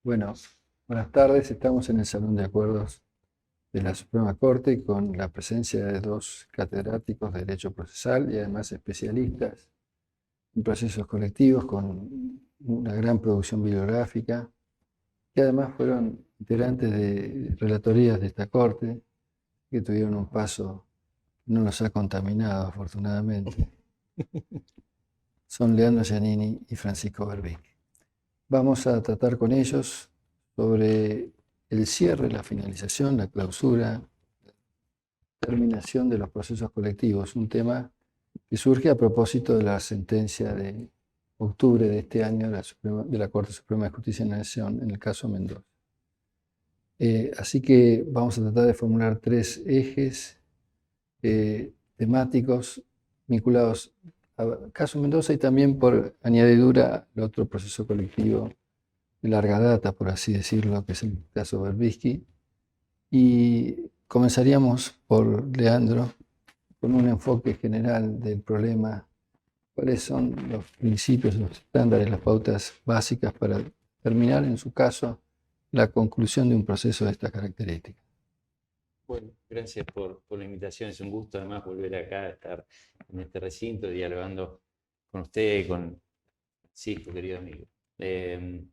Bueno, buenas tardes. Estamos en el Salón de Acuerdos de la Suprema Corte con la presencia de dos catedráticos de Derecho Procesal y además especialistas en procesos colectivos con una gran producción bibliográfica, que además fueron integrantes de relatorías de esta Corte, que tuvieron un paso que no nos ha contaminado, afortunadamente. Son Leandro Giannini y Francisco Berbisky. Vamos a tratar con ellos sobre el cierre, la finalización, la clausura, terminación de los procesos colectivos, un tema que surge a propósito de la sentencia de octubre de este año de la Corte Suprema de Justicia de la Nación en el caso Mendoza. Así que vamos a tratar de formular tres ejes temáticos vinculados al caso Mendoza y también por añadidura al otro proceso colectivo de larga data, por así decirlo, que es el caso Berbisky. Y comenzaríamos por Leandro, con un enfoque general del problema. ¿Cuáles son los principios, los estándares, las pautas básicas para terminar, en su caso, la conclusión de un proceso de estas características? Bueno, gracias por la invitación. Es un gusto además volver acá a estar en este recinto dialogando con usted y con Cisco, querido amigo. El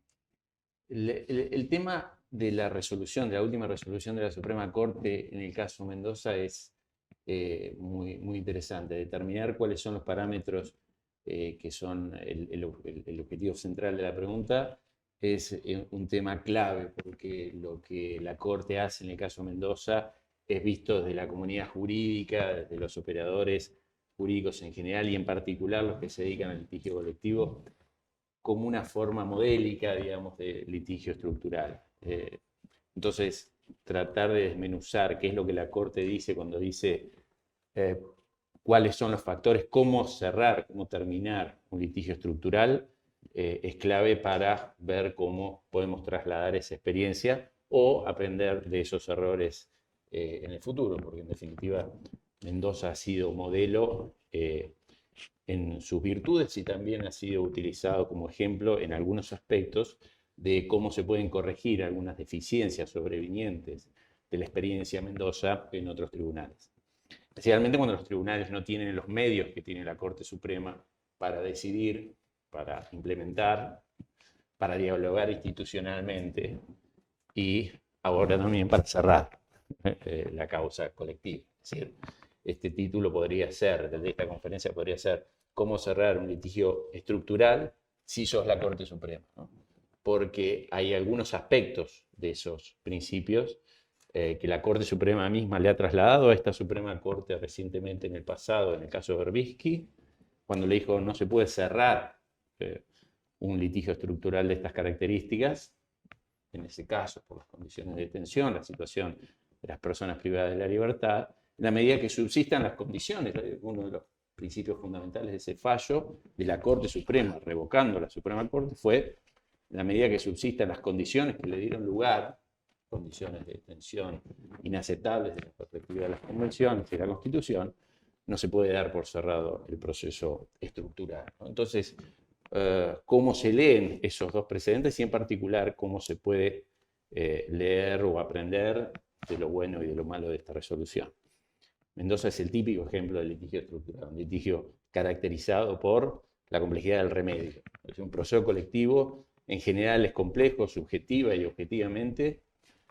tema de la resolución, de la última resolución de la Suprema Corte en el caso Mendoza es muy interesante. Determinar cuáles son los parámetros que son el objetivo central de la pregunta es un tema clave, porque lo que la Corte hace en el caso Mendoza es visto desde la comunidad jurídica, desde los operadores jurídicos en general y en particular los que se dedican al litigio colectivo, como una forma modélica, digamos, de litigio estructural. Entonces, tratar de desmenuzar qué es lo que la Corte dice cuando dice cuáles son los factores, cómo cerrar, cómo terminar un litigio estructural, es clave para ver cómo podemos trasladar esa experiencia o aprender de esos errores en el futuro, porque en definitiva Mendoza ha sido modelo en sus virtudes y también ha sido utilizado como ejemplo en algunos aspectos de cómo se pueden corregir algunas deficiencias sobrevinientes de la experiencia Mendoza en otros tribunales. Especialmente cuando los tribunales no tienen los medios que tiene la Corte Suprema para decidir, para implementar, para dialogar institucionalmente y ahora también para cerrar la causa colectiva. Es decir, este título podría ser, desde esta conferencia podría ser cómo cerrar un litigio estructural si sos la Corte Suprema, ¿no? Porque hay algunos aspectos de esos principios que la Corte Suprema misma le ha trasladado a esta Suprema Corte recientemente en el pasado, en el caso de Berbisky, cuando le dijo no se puede cerrar un litigio estructural de estas características, en ese caso por las condiciones de detención, la situación de las personas privadas de la libertad, en la medida que subsistan las condiciones. Uno de los principios fundamentales de ese fallo de la Corte Suprema, revocando la Suprema Corte, fue en la medida que subsistan las condiciones que le dieron lugar, condiciones de detención inaceptables desde la perspectiva de las convenciones y de la Constitución, no se puede dar por cerrado el proceso estructural, ¿no? Entonces, cómo se leen esos dos precedentes y en particular cómo se puede leer o aprender de lo bueno y de lo malo de esta resolución. Mendoza es el típico ejemplo de litigio estructural, un litigio caracterizado por la complejidad del remedio. Es un proceso colectivo, en general es complejo, subjetiva y objetivamente,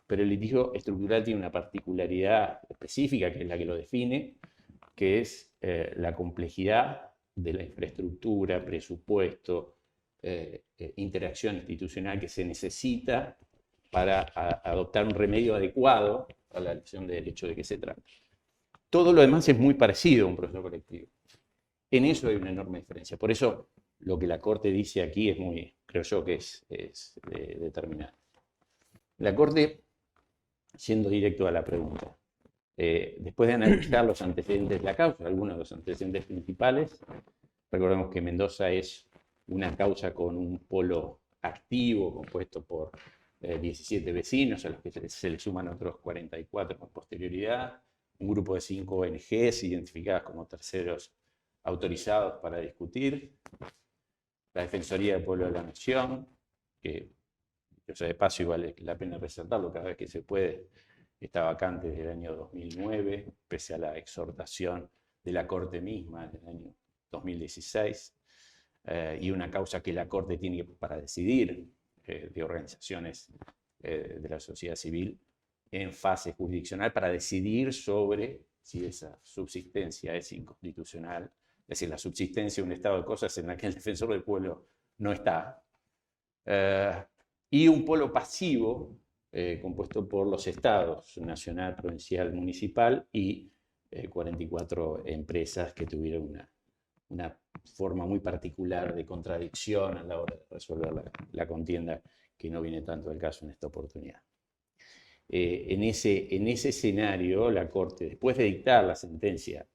pero el litigio estructural tiene una particularidad específica, que es la que lo define, que es la complejidad de la infraestructura, presupuesto, interacción institucional que se necesita para adoptar un remedio adecuado a la elección de derecho de que se trata. Todo lo demás es muy parecido a un proceso colectivo. En eso hay una enorme diferencia. Por eso lo que la Corte dice aquí es muy, creo yo que es determinante. La Corte, siendo directo a la pregunta, después de analizar los antecedentes de la causa, algunos de los antecedentes principales, recordemos que Mendoza es una causa con un polo activo compuesto por 17 vecinos, a los que se le suman otros 44 con posterioridad, un grupo de 5 ONGs identificadas como terceros autorizados para discutir, la Defensoría del Pueblo de la Nación, que o sea, de paso igual es la pena resaltarlo cada vez que se puede, está vacante desde el año 2009, pese a la exhortación de la Corte misma en el año 2016, y una causa que la Corte tiene para decidir de organizaciones de la sociedad civil en fase jurisdiccional para decidir sobre si esa subsistencia es inconstitucional, es decir, la subsistencia de un estado de cosas en la que el defensor del pueblo no está, y un polo pasivo compuesto por los estados nacional, provincial, municipal y 44 empresas que tuvieron una forma muy particular de contradicción a la hora de resolver la contienda, que no viene tanto al caso en esta oportunidad. En ese escenario, la Corte, después de dictar la sentencia,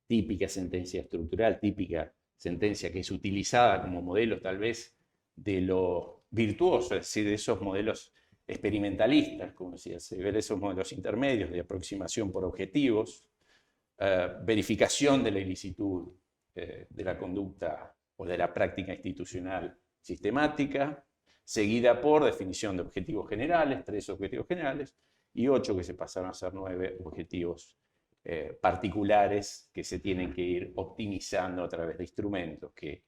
típica sentencia estructural, típica sentencia que es utilizada como modelo tal vez de lo virtuoso, es decir, de esos modelos experimentalistas, como decía, se ven esos modelos intermedios de aproximación por objetivos, verificación de la ilicitud de la conducta o de la práctica institucional sistemática, seguida por definición de objetivos generales, 3 objetivos generales, y 8 que se pasaron a ser 9 objetivos particulares que se tienen que ir optimizando a través de instrumentos que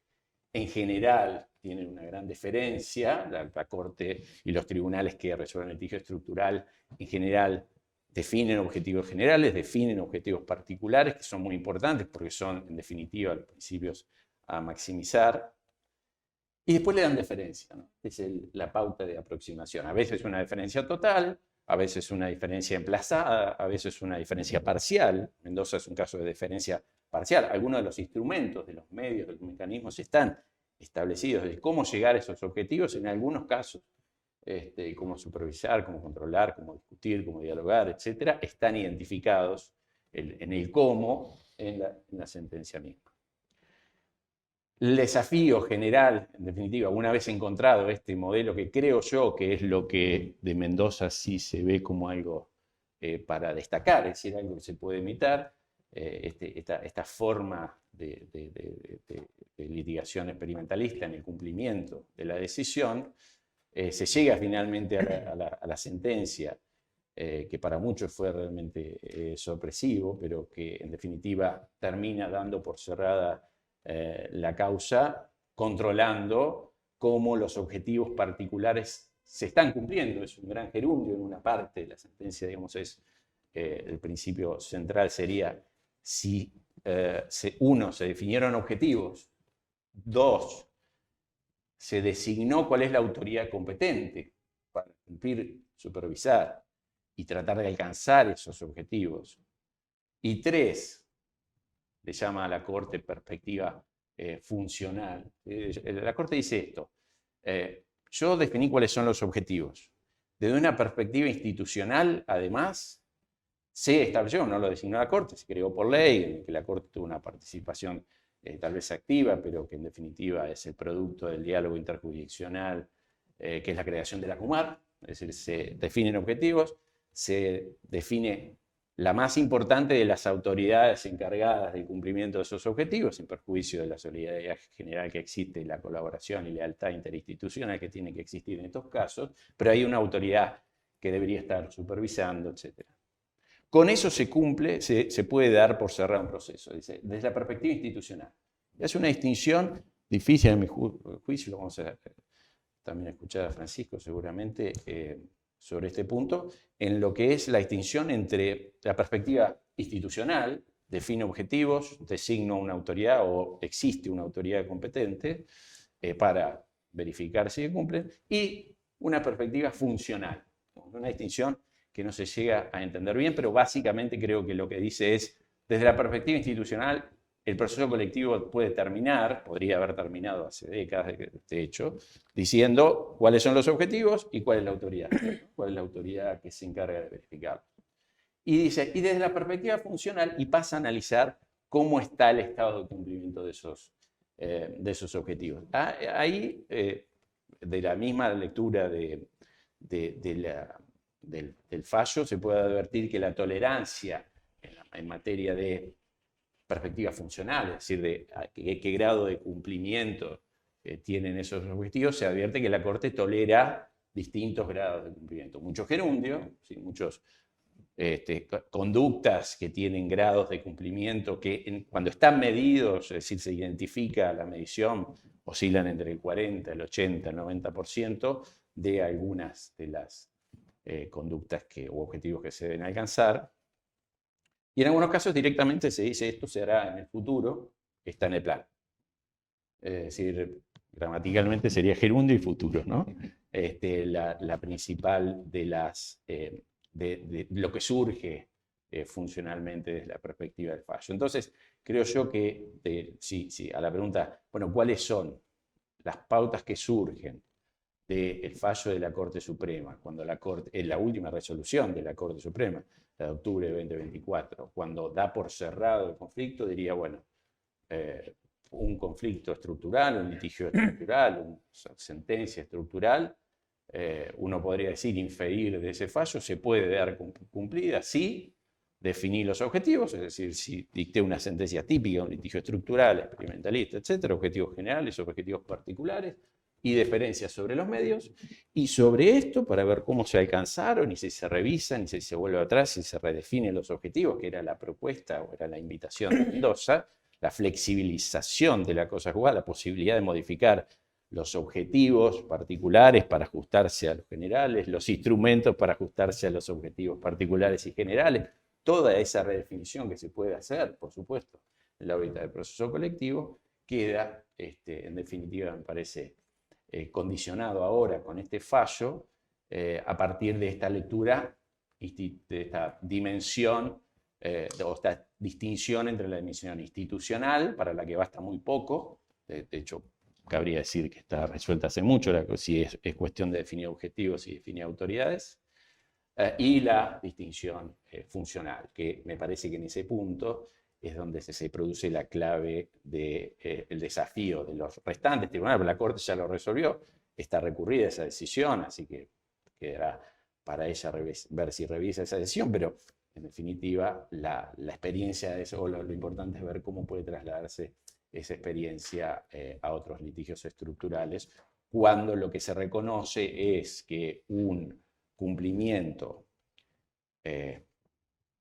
en general tienen una gran deferencia. La Corte y los tribunales que resuelven el litigio estructural en general definen objetivos generales, definen objetivos particulares, que son muy importantes porque son, en definitiva, los principios a maximizar. Y después le dan deferencia, ¿no? Es la pauta de aproximación. A veces una deferencia total, a veces una diferencia emplazada, a veces una diferencia parcial. Mendoza es un caso de deferencia parcial. Algunos de los instrumentos, de los medios, de los mecanismos están establecidos de cómo llegar a esos objetivos. En algunos casos, cómo supervisar, cómo controlar, cómo discutir, cómo dialogar, etcétera, están identificados en el cómo en la sentencia misma. El desafío general, en definitiva, una vez encontrado este modelo que creo yo que es lo que de Mendoza sí se ve como algo para destacar, es decir, algo que se puede imitar, esta forma de litigación experimentalista en el cumplimiento de la decisión, se llega finalmente a la sentencia, que para muchos fue realmente sorpresivo, pero que en definitiva termina dando por cerrada la causa, controlando cómo los objetivos particulares se están cumpliendo. Es un gran gerundio en una parte de la sentencia, digamos, el principio central sería si uno, se definieron objetivos, 2, se designó cuál es la autoridad competente para cumplir, supervisar y tratar de alcanzar esos objetivos, y 3, le llama a la Corte perspectiva funcional. La Corte dice esto: yo definí cuáles son los objetivos. Desde una perspectiva institucional, además, se estableció, no lo designó la Corte, se creó por ley, en que la Corte tuvo una participación tal vez activa, pero que en definitiva es el producto del diálogo interjurisdiccional, que es la creación de la CUMAR. Es decir, se definen objetivos, se define la más importante de las autoridades encargadas del cumplimiento de esos objetivos, sin perjuicio de la solidaridad general que existe, la colaboración y lealtad interinstitucional que tiene que existir en estos casos, pero hay una autoridad que debería estar supervisando, etc. Con eso se cumple, se puede dar por cerrado un proceso, dice, desde la perspectiva institucional. Es una distinción difícil en mi juicio, lo vamos a también escuchar a Francisco seguramente, sobre este punto, en lo que es la distinción entre la perspectiva institucional, define objetivos, designo una autoridad o existe una autoridad competente para verificar si se cumplen, y una perspectiva funcional, una distinción que no se llega a entender bien, pero básicamente creo que lo que dice es, desde la perspectiva institucional, el proceso colectivo puede terminar, podría haber terminado hace décadas, de hecho, diciendo cuáles son los objetivos y cuál es la autoridad, cuál es la autoridad que se encarga de verificar. Y dice, y desde la perspectiva funcional, y pasa a analizar cómo está el estado de cumplimiento de esos objetivos. Ahí, de la misma lectura del fallo, se puede advertir que la tolerancia en materia de perspectiva funcional, es decir, de qué grado de cumplimiento tienen esos objetivos, se advierte que la Corte tolera distintos grados de cumplimiento. Mucho gerundio, ¿sí? Muchos conductas que tienen grados de cumplimiento que cuando están medidos, es decir, se identifica la medición, oscilan entre el 40, el 80, el 90% de algunas de las conductas u objetivos que se deben alcanzar. Y en algunos casos directamente se dice esto se hará en el futuro, está en el plan. Es decir, gramaticalmente sería gerundio y futuro, ¿no? La principal de las... de lo que surge funcionalmente desde la perspectiva del fallo. Entonces, creo yo que, sí, a la pregunta, bueno, ¿cuáles son las pautas que surgen del fallo de la Corte Suprema, cuando la última resolución de la Corte Suprema, la de octubre de 2024, cuando da por cerrado el conflicto, diría, bueno, un conflicto estructural, un litigio estructural, una sentencia estructural, uno podría decir, inferir de ese fallo, se puede dar cumplida si definir los objetivos, es decir, si dicté una sentencia típica, un litigio estructural, experimentalista, etcétera, objetivos generales, objetivos particulares, y deferencias sobre los medios, y sobre esto, para ver cómo se alcanzaron, y si se revisan, y si se vuelve atrás, y se redefinen los objetivos, que era la propuesta o era la invitación de Mendoza, la flexibilización de la cosa jugada, la posibilidad de modificar los objetivos particulares para ajustarse a los generales, los instrumentos para ajustarse a los objetivos particulares y generales, toda esa redefinición que se puede hacer, por supuesto, en la órbita del proceso colectivo, queda, en definitiva, me parece, condicionado ahora con este fallo a partir de esta lectura, de esta dimensión o esta distinción entre la dimensión institucional, para la que basta muy poco, de hecho, cabría decir que está resuelta hace mucho, si es cuestión de definir objetivos y definir autoridades, y la distinción funcional, que me parece que en ese punto es donde se produce la clave del desafío de los restantes tribunales. La Corte ya lo resolvió, está recurrida esa decisión, así que quedará para ella ver si revisa esa decisión, pero en definitiva la experiencia de eso, lo importante es ver cómo puede trasladarse esa experiencia a otros litigios estructurales, cuando lo que se reconoce es que un cumplimiento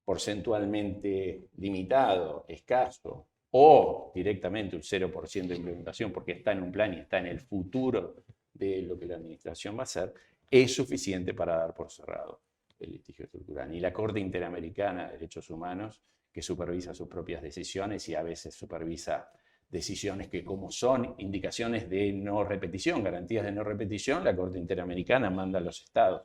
porcentualmente limitado, escaso, o directamente un 0% de implementación porque está en un plan y está en el futuro de lo que la administración va a hacer, es suficiente para dar por cerrado el litigio estructural. Y la Corte Interamericana de Derechos Humanos, que supervisa sus propias decisiones y a veces supervisa decisiones que, como son indicaciones de no repetición, garantías de no repetición, la Corte Interamericana manda a los estados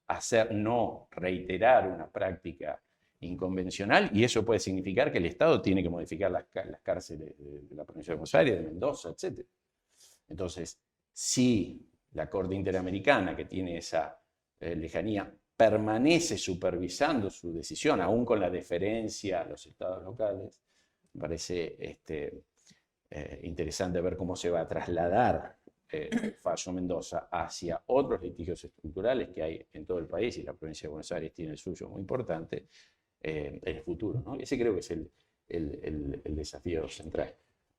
a no reiterar una práctica inconvencional, y eso puede significar que el Estado tiene que modificar las cárceles de la provincia de Buenos Aires, de Mendoza, etc. Entonces, si la Corte Interamericana, que tiene esa lejanía, permanece supervisando su decisión, aún con la deferencia a los estados locales, me parece interesante ver cómo se va a trasladar el fallo Mendoza hacia otros litigios estructurales que hay en todo el país, y la provincia de Buenos Aires tiene el suyo muy importante, en el futuro, ¿no? Ese creo que es el desafío central.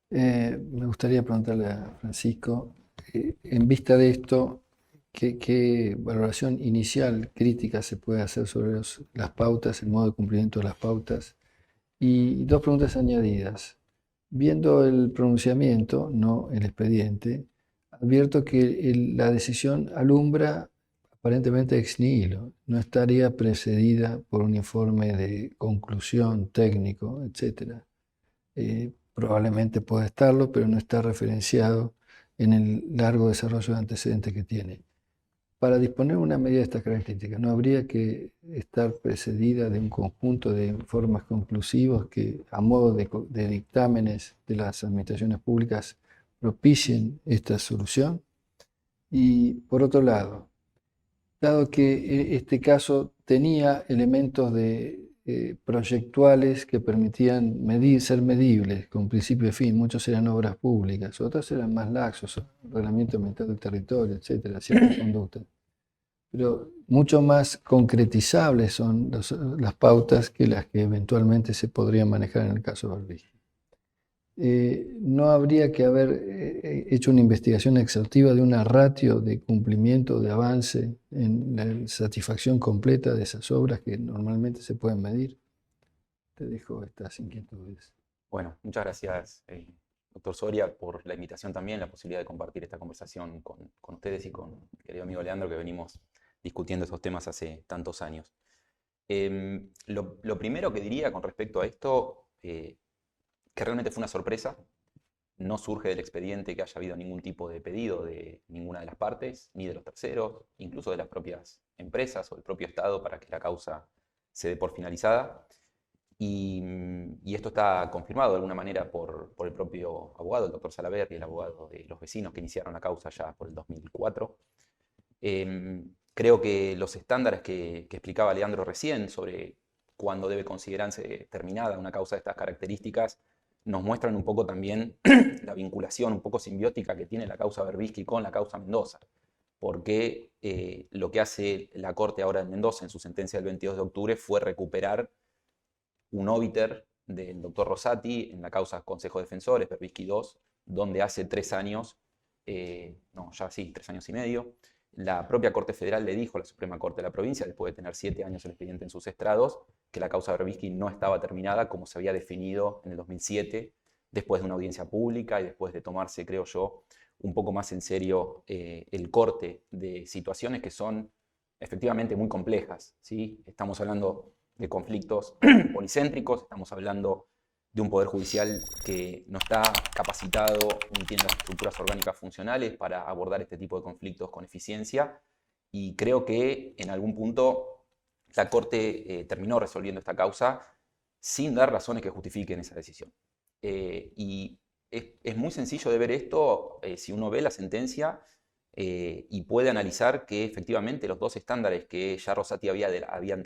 Me gustaría preguntarle a Francisco, en vista de esto, ¿qué valoración inicial crítica se puede hacer sobre las pautas, el modo de cumplimiento de las pautas? Y dos preguntas añadidas. Viendo el pronunciamiento, no el expediente, advierto que la decisión alumbra aparentemente ex nihilo, no estaría precedida por un informe de conclusión técnico, etc. Probablemente puede estarlo, pero no está referenciado en el largo desarrollo de antecedentes que tiene. Para disponer una medida de estas características, ¿no habría que estar precedida de un conjunto de informes conclusivos que, a modo de dictámenes de las administraciones públicas, propicien esta solución? Y por otro lado, dado que este caso tenía elementos proyectuales que permitían ser medibles con principio y fin, muchos eran obras públicas, otros eran más laxos, reglamento ambiental del territorio, etcétera, ciertas conductas. Pero mucho más concretizables son las pautas que las que eventualmente se podrían manejar en el caso Barbie. No habría que haber hecho una investigación exhaustiva de una ratio de cumplimiento, de avance en la satisfacción completa de esas obras que normalmente se pueden medir? Te dejo estas inquietudes. Bueno, muchas gracias, doctor Soria, por la invitación también, la posibilidad de compartir esta conversación con ustedes y con mi querido amigo Leandro, que venimos discutiendo estos temas hace tantos años. Lo primero que diría con respecto a esto, que realmente fue una sorpresa, no surge del expediente que haya habido ningún tipo de pedido de ninguna de las partes, ni de los terceros, incluso de las propias empresas o del propio Estado para que la causa se dé por finalizada. Y esto está confirmado de alguna manera por el propio abogado, el doctor Salaver, y el abogado de los vecinos que iniciaron la causa ya por el 2004. Creo que los estándares que explicaba Leandro recién sobre cuándo debe considerarse terminada una causa de estas características nos muestran un poco también la vinculación un poco simbiótica que tiene la causa Berbisky con la causa Mendoza. Porque lo que hace la Corte ahora de Mendoza en su sentencia del 22 de octubre fue recuperar un obiter del doctor Rosati en la causa Consejo de Defensores, Berbisky 2, donde hace 3 años, 3 años y medio, la propia Corte Federal le dijo a la Suprema Corte de la provincia, después de tener 7 años el expediente en sus estrados, que la causa Berbisky no estaba terminada como se había definido en el 2007, después de una audiencia pública y después de tomarse, creo yo, un poco más en serio el corte de situaciones que son efectivamente muy complejas, ¿sí? Estamos hablando de conflictos policéntricos, estamos hablando de un poder judicial que no está capacitado ni tiene las estructuras orgánicas funcionales para abordar este tipo de conflictos con eficiencia, y creo que en algún punto la Corte terminó resolviendo esta causa sin dar razones que justifiquen esa decisión. Y es muy sencillo de ver esto si uno ve la sentencia y puede analizar que efectivamente los dos estándares que ya Rosati había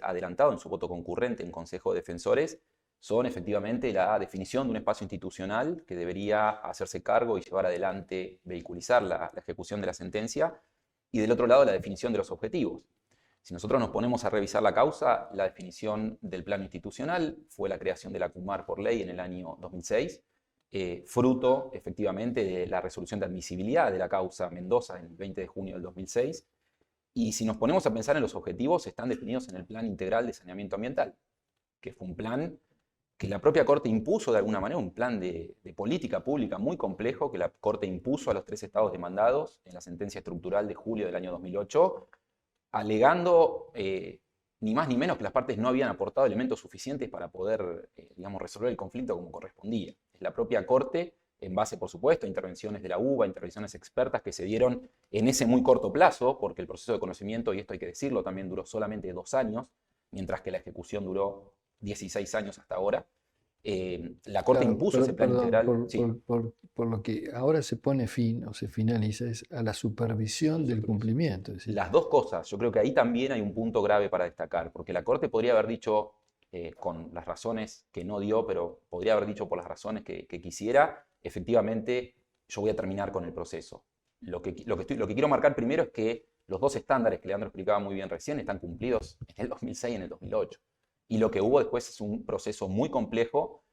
adelantado en su voto concurrente en Consejo de Defensores son efectivamente la definición de un espacio institucional que debería hacerse cargo y llevar adelante, vehiculizar la ejecución de la sentencia, y del otro lado la definición de los objetivos. Si nosotros nos ponemos a revisar la causa, la definición del plano institucional fue la creación de la CUMAR por ley en el año 2006, fruto efectivamente de la resolución de admisibilidad de la causa Mendoza en el 20 de junio del 2006, y si nos ponemos a pensar en los objetivos, están definidos en el Plan Integral de Saneamiento Ambiental, que fue un plan que la propia Corte impuso de alguna manera, un plan de política pública muy complejo que la Corte impuso a los 3 estados demandados en la sentencia estructural de julio del año 2008, alegando ni más ni menos que las partes no habían aportado elementos suficientes para poder resolver el conflicto como correspondía. Es la propia Corte, en base, por supuesto, a intervenciones de la UBA, intervenciones expertas que se dieron en ese muy corto plazo, porque el proceso de conocimiento, y esto hay que decirlo, también duró solamente 2 años, mientras que la ejecución duró 16 años hasta ahora. La Corte impuso ese plan integral. Por lo que ahora se pone fin o se finaliza es a la supervisión del cumplimiento. Es decir, las dos cosas, yo creo que ahí también hay un punto grave para destacar, porque la Corte podría haber dicho, con las razones que no dio, pero podría haber dicho por las razones que quisiera, efectivamente yo voy a terminar con el proceso. Lo que quiero marcar primero es que los dos estándares que Leandro explicaba muy bien recién están cumplidos en el 2006 y en el 2008. Y lo que hubo después es un proceso muy complejo,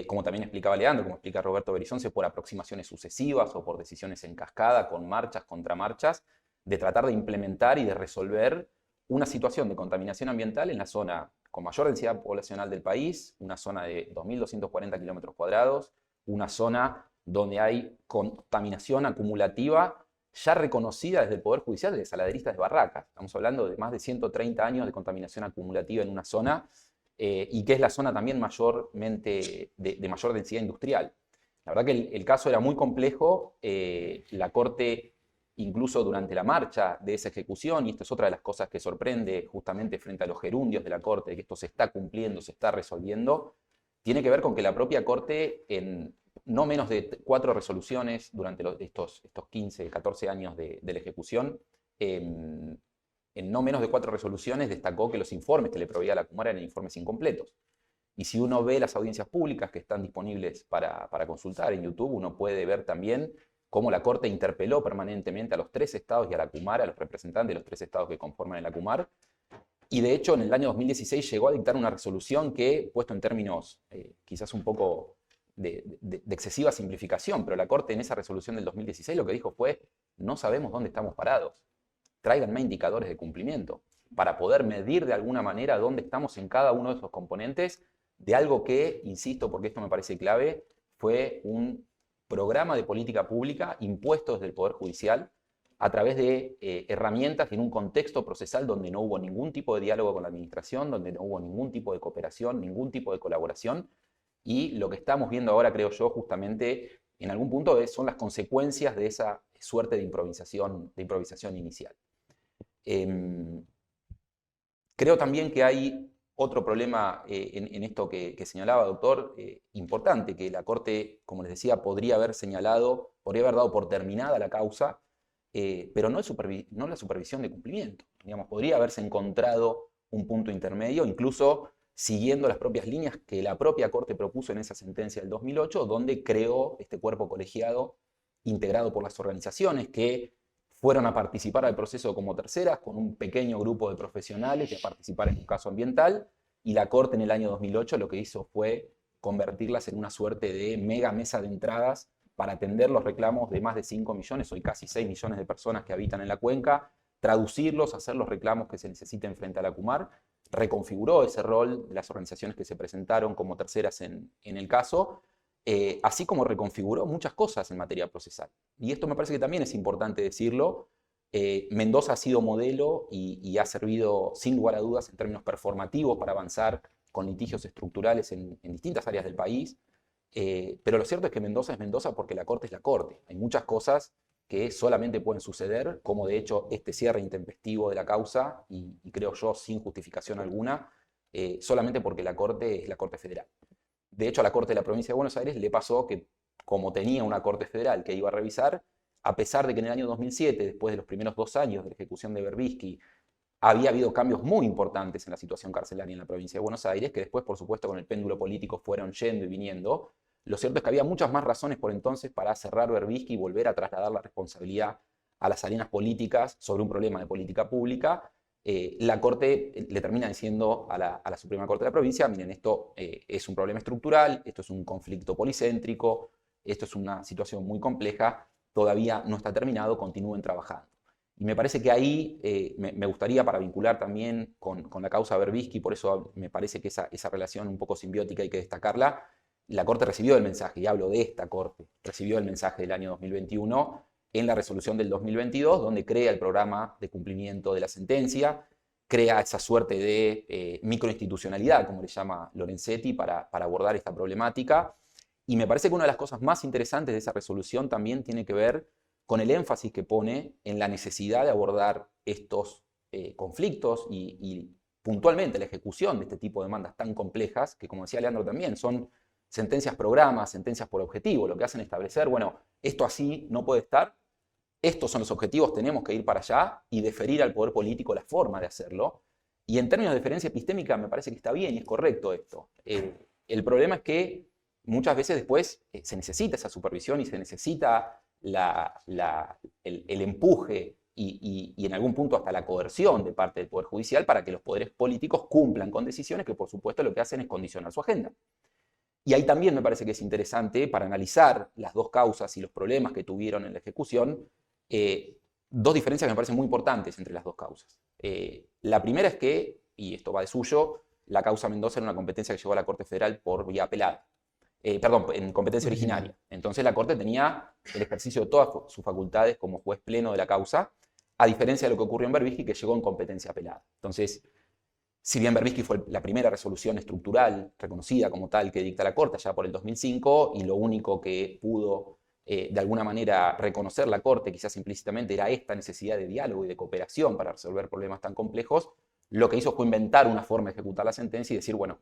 como también explicaba Leandro, como explica Roberto Berizonce, por aproximaciones sucesivas o por decisiones en cascada, con marchas, contramarchas, de tratar de implementar y de resolver una situación de contaminación ambiental en la zona con mayor densidad poblacional del país, una zona de 2.240 kilómetros cuadrados, una zona donde hay contaminación acumulativa ya reconocida desde el Poder Judicial de desaladeristas de Barracas. Estamos hablando de más de 130 años de contaminación acumulativa en una zona y que es la zona también mayormente de mayor densidad industrial. La verdad que el caso era muy complejo, la Corte incluso durante la marcha de esa ejecución, y esto es otra de las cosas que sorprende justamente frente a los gerundios de la Corte, de que esto se está cumpliendo, se está resolviendo, tiene que ver con que la propia Corte en no menos de 4 resoluciones durante estos 15, 14 años de la ejecución, en no menos de 4 resoluciones destacó que los informes que le proveía la CUMAR eran informes incompletos. Y si uno ve las audiencias públicas que están disponibles para consultar en YouTube, uno puede ver también cómo la Corte interpeló permanentemente a los 3 estados y a la CUMAR, a los representantes de los 3 estados que conforman la CUMAR. Y de hecho en el año 2016 llegó a dictar una resolución que, puesto en términos quizás un poco de excesiva simplificación, pero la Corte en esa resolución del 2016 lo que dijo fue, no sabemos dónde estamos parados, tráiganme indicadores de cumplimiento para poder medir de alguna manera dónde estamos en cada uno de esos componentes de algo que, insisto, porque esto me parece clave, fue un programa de política pública impuesto desde el Poder Judicial a través de herramientas y en un contexto procesal donde no hubo ningún tipo de diálogo con la administración, donde no hubo ningún tipo de cooperación, ningún tipo de colaboración. Y lo que estamos viendo ahora, creo yo, justamente en algún punto son las consecuencias de esa suerte de improvisación inicial. Creo también que hay otro problema en esto que señalaba, doctor, importante, que la Corte, como les decía, podría haber señalado, podría haber dado por terminada la causa, pero no la supervisión de cumplimiento. Digamos, podría haberse encontrado un punto intermedio, incluso siguiendo las propias líneas que la propia Corte propuso en esa sentencia del 2008, donde creó este cuerpo colegiado integrado por las organizaciones que fueron a participar al proceso como terceras, con un pequeño grupo de profesionales y a participar en un caso ambiental, y la Corte en el año 2008 lo que hizo fue convertirlas en una suerte de mega mesa de entradas para atender los reclamos de más de 5 millones, hoy casi 6 millones de personas que habitan en la cuenca, traducirlos, hacer los reclamos que se necesiten frente a la CUMAR, reconfiguró ese rol de las organizaciones que se presentaron como terceras en el caso, así como reconfiguró muchas cosas en materia procesal. Y esto me parece que también es importante decirlo. Mendoza ha sido modelo y ha servido sin lugar a dudas en términos performativos para avanzar con litigios estructurales en distintas áreas del país. Pero lo cierto es que Mendoza es Mendoza porque la Corte es la Corte. Hay muchas cosas que solamente pueden suceder, como de hecho este cierre intempestivo de la causa, y creo yo sin justificación alguna, solamente porque la Corte es la Corte Federal. De hecho, a la Corte de la Provincia de Buenos Aires le pasó que, como tenía una Corte Federal que iba a revisar, a pesar de que en el año 2007, después de los primeros 2 años de la ejecución de Berbisky, había habido cambios muy importantes en la situación carcelaria en la Provincia de Buenos Aires, que después, por supuesto, con el péndulo político fueron yendo y viniendo. Lo cierto es que había muchas más razones por entonces para cerrar Berbisky y volver a trasladar la responsabilidad a las arenas políticas sobre un problema de política pública. La Corte le termina diciendo a la Suprema Corte de la provincia, miren, esto es un problema estructural, esto es un conflicto policéntrico, esto es una situación muy compleja, todavía no está terminado, continúen trabajando. Y me parece que ahí me gustaría, para vincular también con la causa Berbisky, por eso me parece que esa relación un poco simbiótica hay que destacarla, la Corte recibió el mensaje, y hablo de esta Corte, recibió el mensaje del año 2021 en la resolución del 2022, donde crea el programa de cumplimiento de la sentencia, crea esa suerte de microinstitucionalidad, como le llama Lorenzetti, para abordar esta problemática. Y me parece que una de las cosas más interesantes de esa resolución también tiene que ver con el énfasis que pone en la necesidad de abordar estos conflictos y puntualmente la ejecución de este tipo de demandas tan complejas, que como decía Leandro también, son sentencias programa, sentencias por objetivo, lo que hacen establecer, bueno, esto así no puede estar, estos son los objetivos, tenemos que ir para allá y deferir al poder político la forma de hacerlo. Y en términos de diferencia epistémica me parece que está bien y es correcto esto. El problema es que muchas veces después se necesita esa supervisión y se necesita el empuje y en algún punto hasta la coerción de parte del Poder Judicial para que los poderes políticos cumplan con decisiones que por supuesto lo que hacen es condicionar su agenda. Y ahí también me parece que es interesante para analizar las dos causas y los problemas que tuvieron en la ejecución, 2 diferencias que me parecen muy importantes entre las 2 causas. La primera es que, y esto va de suyo, la causa Mendoza era una competencia que llegó a la Corte Federal por vía apelada. Perdón, en competencia originaria. Entonces la Corte tenía el ejercicio de todas sus facultades como juez pleno de la causa, a diferencia de lo que ocurrió en Berbisky, que llegó en competencia apelada. Entonces, si bien Berbisky fue la primera resolución estructural reconocida como tal que dicta la Corte ya por el 2005, y lo único que pudo de alguna manera reconocer la Corte, quizás implícitamente, era esta necesidad de diálogo y de cooperación para resolver problemas tan complejos, lo que hizo fue inventar una forma de ejecutar la sentencia y decir, bueno,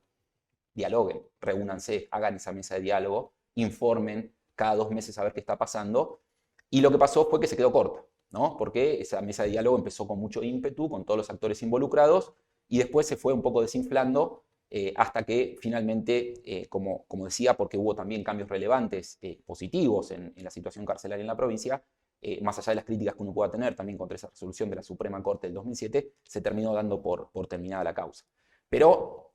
dialoguen, reúnanse, hagan esa mesa de diálogo, informen cada 2 meses a ver qué está pasando. Y lo que pasó fue que se quedó corta, ¿no? Porque esa mesa de diálogo empezó con mucho ímpetu, con todos los actores involucrados, y después se fue un poco desinflando hasta que finalmente, como decía, porque hubo también cambios relevantes positivos en la situación carcelaria en la provincia, más allá de las críticas que uno pueda tener también contra esa resolución de la Suprema Corte del 2007, se terminó dando por terminada la causa. Pero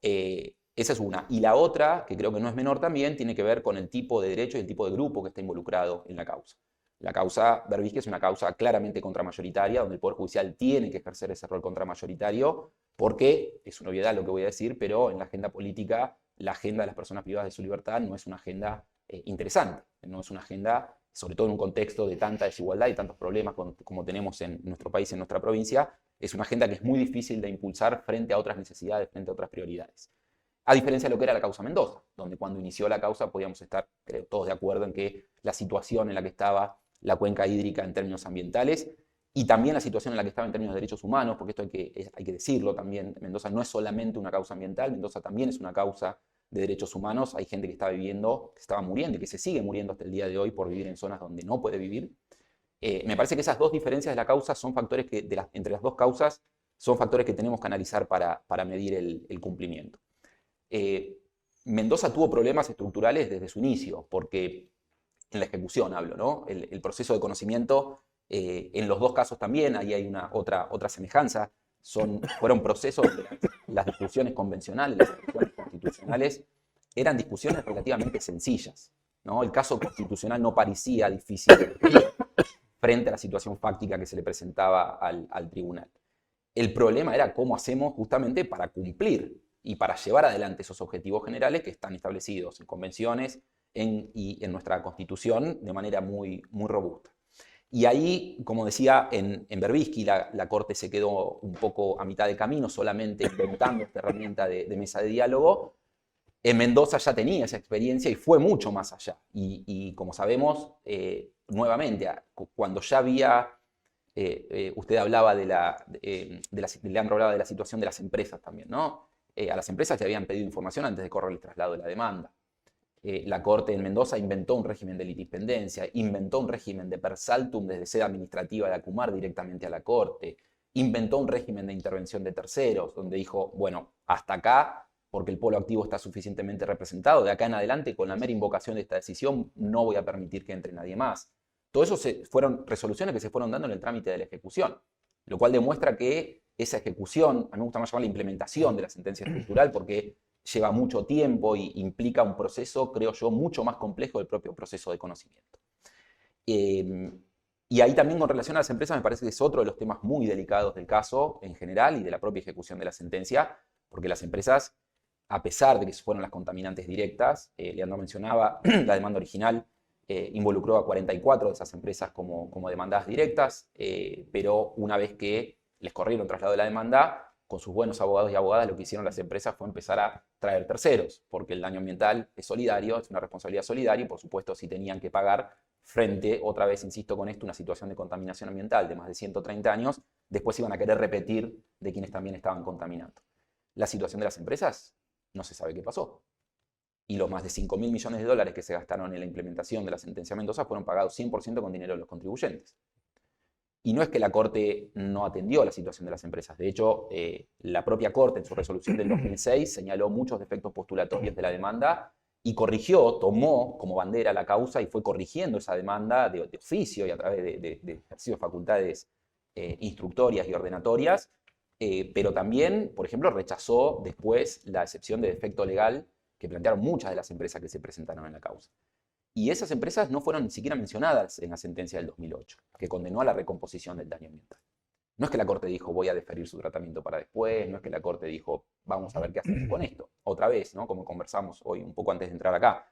Esa es una. Y la otra, que creo que no es menor también, tiene que ver con el tipo de derecho y el tipo de grupo que está involucrado en la causa. La causa Berbisky es una causa claramente contramayoritaria, donde el Poder Judicial tiene que ejercer ese rol contramayoritario, porque, es una obviedad lo que voy a decir, pero en la agenda política, la agenda de las personas privadas de su libertad no es una agenda interesante, no es una agenda, sobre todo en un contexto de tanta desigualdad y tantos problemas como tenemos en nuestro país, en nuestra provincia, es una agenda que es muy difícil de impulsar frente a otras necesidades, frente a otras prioridades. A diferencia de lo que era la causa Mendoza, donde cuando inició la causa podíamos estar, creo, todos de acuerdo en que la situación en la que estaba la cuenca hídrica en términos ambientales y también la situación en la que estaba en términos de derechos humanos, porque esto hay que decirlo también, Mendoza no es solamente una causa ambiental, Mendoza también es una causa de derechos humanos, hay gente que está viviendo, que estaba muriendo y que se sigue muriendo hasta el día de hoy por vivir en zonas donde no puede vivir. Me parece que esas dos diferencias de la causa son factores que, entre las dos causas, son factores que tenemos que analizar para medir el cumplimiento. Mendoza tuvo problemas estructurales desde su inicio, porque en la ejecución hablo, ¿no? El proceso de conocimiento, en los dos casos también, ahí hay otra semejanza, fueron procesos donde las discusiones convencionales, las discusiones constitucionales, eran discusiones relativamente sencillas, ¿no? El caso constitucional no parecía difícil frente a la situación fáctica que se le presentaba al tribunal. El problema era cómo hacemos justamente para cumplir y para llevar adelante esos objetivos generales que están establecidos en convenciones y en nuestra Constitución de manera muy, muy robusta. Y ahí, como decía, en Berbisky la Corte se quedó un poco a mitad de camino, solamente inventando esta herramienta de mesa de diálogo. En Mendoza ya tenía esa experiencia y fue mucho más allá. Y como sabemos, nuevamente, cuando ya había... usted hablaba Leandro hablaba de la situación de las empresas también, ¿no? A las empresas le habían pedido información antes de correr el traslado de la demanda. La Corte en Mendoza inventó un régimen de litispendencia, inventó un régimen de per saltum desde sede administrativa de Acumar directamente a la Corte, inventó un régimen de intervención de terceros, donde dijo, bueno, hasta acá, porque el polo activo está suficientemente representado, de acá en adelante, con la mera invocación de esta decisión, no voy a permitir que entre nadie más. Todo eso fueron resoluciones que se fueron dando en el trámite de la ejecución, lo cual demuestra que esa ejecución, a mí me gusta más llamarla implementación de la sentencia estructural, porque lleva mucho tiempo y implica un proceso, creo yo, mucho más complejo del propio proceso de conocimiento. Y ahí también con relación a las empresas me parece que es otro de los temas muy delicados del caso en general y de la propia ejecución de la sentencia, porque las empresas, a pesar de que fueron las contaminantes directas, Leandro mencionaba, la demanda original involucró a 44 de esas empresas como demandadas directas, pero una vez que les corrieron traslado de la demanda, con sus buenos abogados y abogadas, lo que hicieron las empresas fue empezar a traer terceros, porque el daño ambiental es solidario, es una responsabilidad solidaria, y por supuesto si tenían que pagar frente, otra vez insisto con esto, una situación de contaminación ambiental de más de 130 años, después iban a querer repetir de quienes también estaban contaminando. La situación de las empresas, no se sabe qué pasó. Y los más de 5.000 millones de dólares que se gastaron en la implementación de la sentencia Mendoza fueron pagados 100% con dinero de los contribuyentes. Y no es que la Corte no atendió la situación de las empresas. De hecho, la propia Corte en su resolución del 2006 señaló muchos defectos postulatorios de la demanda y corrigió, tomó como bandera la causa y fue corrigiendo esa demanda de oficio y a través de ejercicio de facultades instructorias y ordenatorias, pero también, por ejemplo, rechazó después la excepción de defecto legal que plantearon muchas de las empresas que se presentaron en la causa. Y esas empresas no fueron ni siquiera mencionadas en la sentencia del 2008, que condenó a la recomposición del daño ambiental. No es que la Corte dijo, voy a deferir su tratamiento para después, no es que la Corte dijo, vamos a ver qué hacemos con esto. Otra vez, ¿no? Como conversamos hoy un poco antes de entrar acá,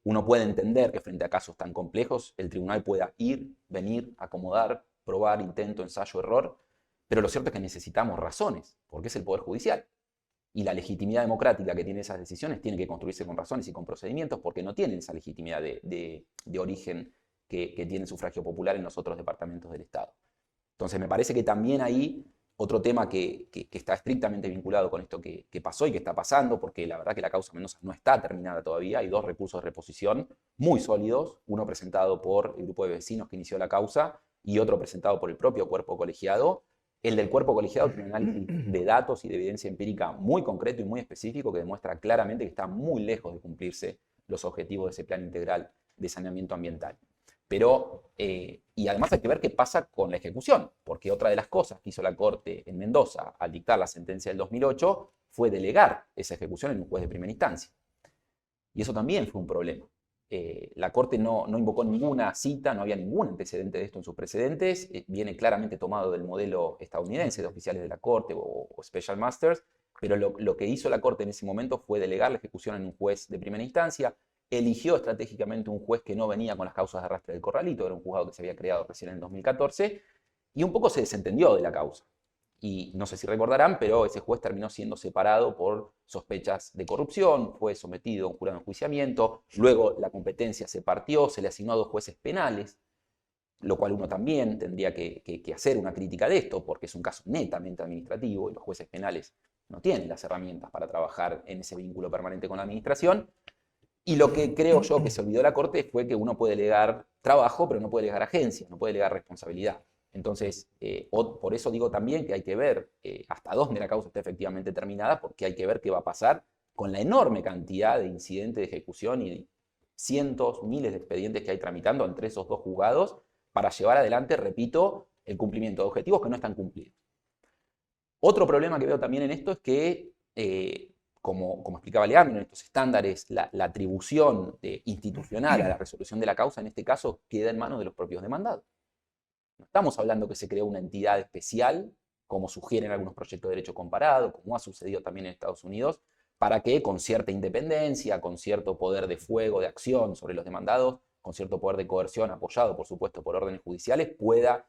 uno puede entender que frente a casos tan complejos, el tribunal pueda ir, venir, acomodar, probar, intento, ensayo, error, pero lo cierto es que necesitamos razones, porque es el Poder Judicial. Y la legitimidad democrática que tiene esas decisiones tiene que construirse con razones y con procedimientos porque no tienen esa legitimidad de origen que tiene el sufragio popular en los otros departamentos del Estado. Entonces me parece que también ahí otro tema que está estrictamente vinculado con esto que pasó y que está pasando, porque la verdad que la causa Mendoza no está terminada todavía, hay dos recursos de reposición muy sólidos, uno presentado por el grupo de vecinos que inició la causa y otro presentado por el propio cuerpo colegiado. El del cuerpo colegiado tiene un análisis de datos y de evidencia empírica muy concreto y muy específico que demuestra claramente que está muy lejos de cumplirse los objetivos de ese plan integral de saneamiento ambiental. Pero, y además hay que ver qué pasa con la ejecución, porque otra de las cosas que hizo la Corte en Mendoza al dictar la sentencia del 2008 fue delegar esa ejecución en un juez de primera instancia. Y eso también fue un problema. La Corte no invocó ninguna cita, no había ningún antecedente de esto en sus precedentes, viene claramente tomado del modelo estadounidense de oficiales de la Corte o Special Masters, pero lo que hizo la Corte en ese momento fue delegar la ejecución en un juez de primera instancia, eligió estratégicamente un juez que no venía con las causas de arrastre del corralito, era un juzgado que se había creado recién en el 2014, y un poco se desentendió de la causa. Y no sé si recordarán, pero ese juez terminó siendo separado por sospechas de corrupción, fue sometido a un jurado de enjuiciamiento, luego la competencia se partió, se le asignó a 2 jueces penales, lo cual uno también tendría que hacer una crítica de esto, porque es un caso netamente administrativo y los jueces penales no tienen las herramientas para trabajar en ese vínculo permanente con la administración. Y lo que creo yo que se olvidó la Corte fue que uno puede delegar trabajo, pero no puede delegar agencia, no puede delegar responsabilidad. Entonces, por eso digo también que hay que ver hasta dónde la causa está efectivamente terminada, porque hay que ver qué va a pasar con la enorme cantidad de incidentes de ejecución y cientos, miles de expedientes que hay tramitando entre esos 2 juzgados para llevar adelante, repito, el cumplimiento de objetivos que no están cumplidos. Otro problema que veo también en esto es que, como explicaba Leandro, en estos estándares, la atribución institucional a la resolución de la causa en este caso queda en manos de los propios demandados. No estamos hablando que se creó una entidad especial, como sugieren algunos proyectos de derecho comparado, como ha sucedido también en Estados Unidos, para que con cierta independencia, con cierto poder de fuego, de acción sobre los demandados, con cierto poder de coerción apoyado, por supuesto, por órdenes judiciales, pueda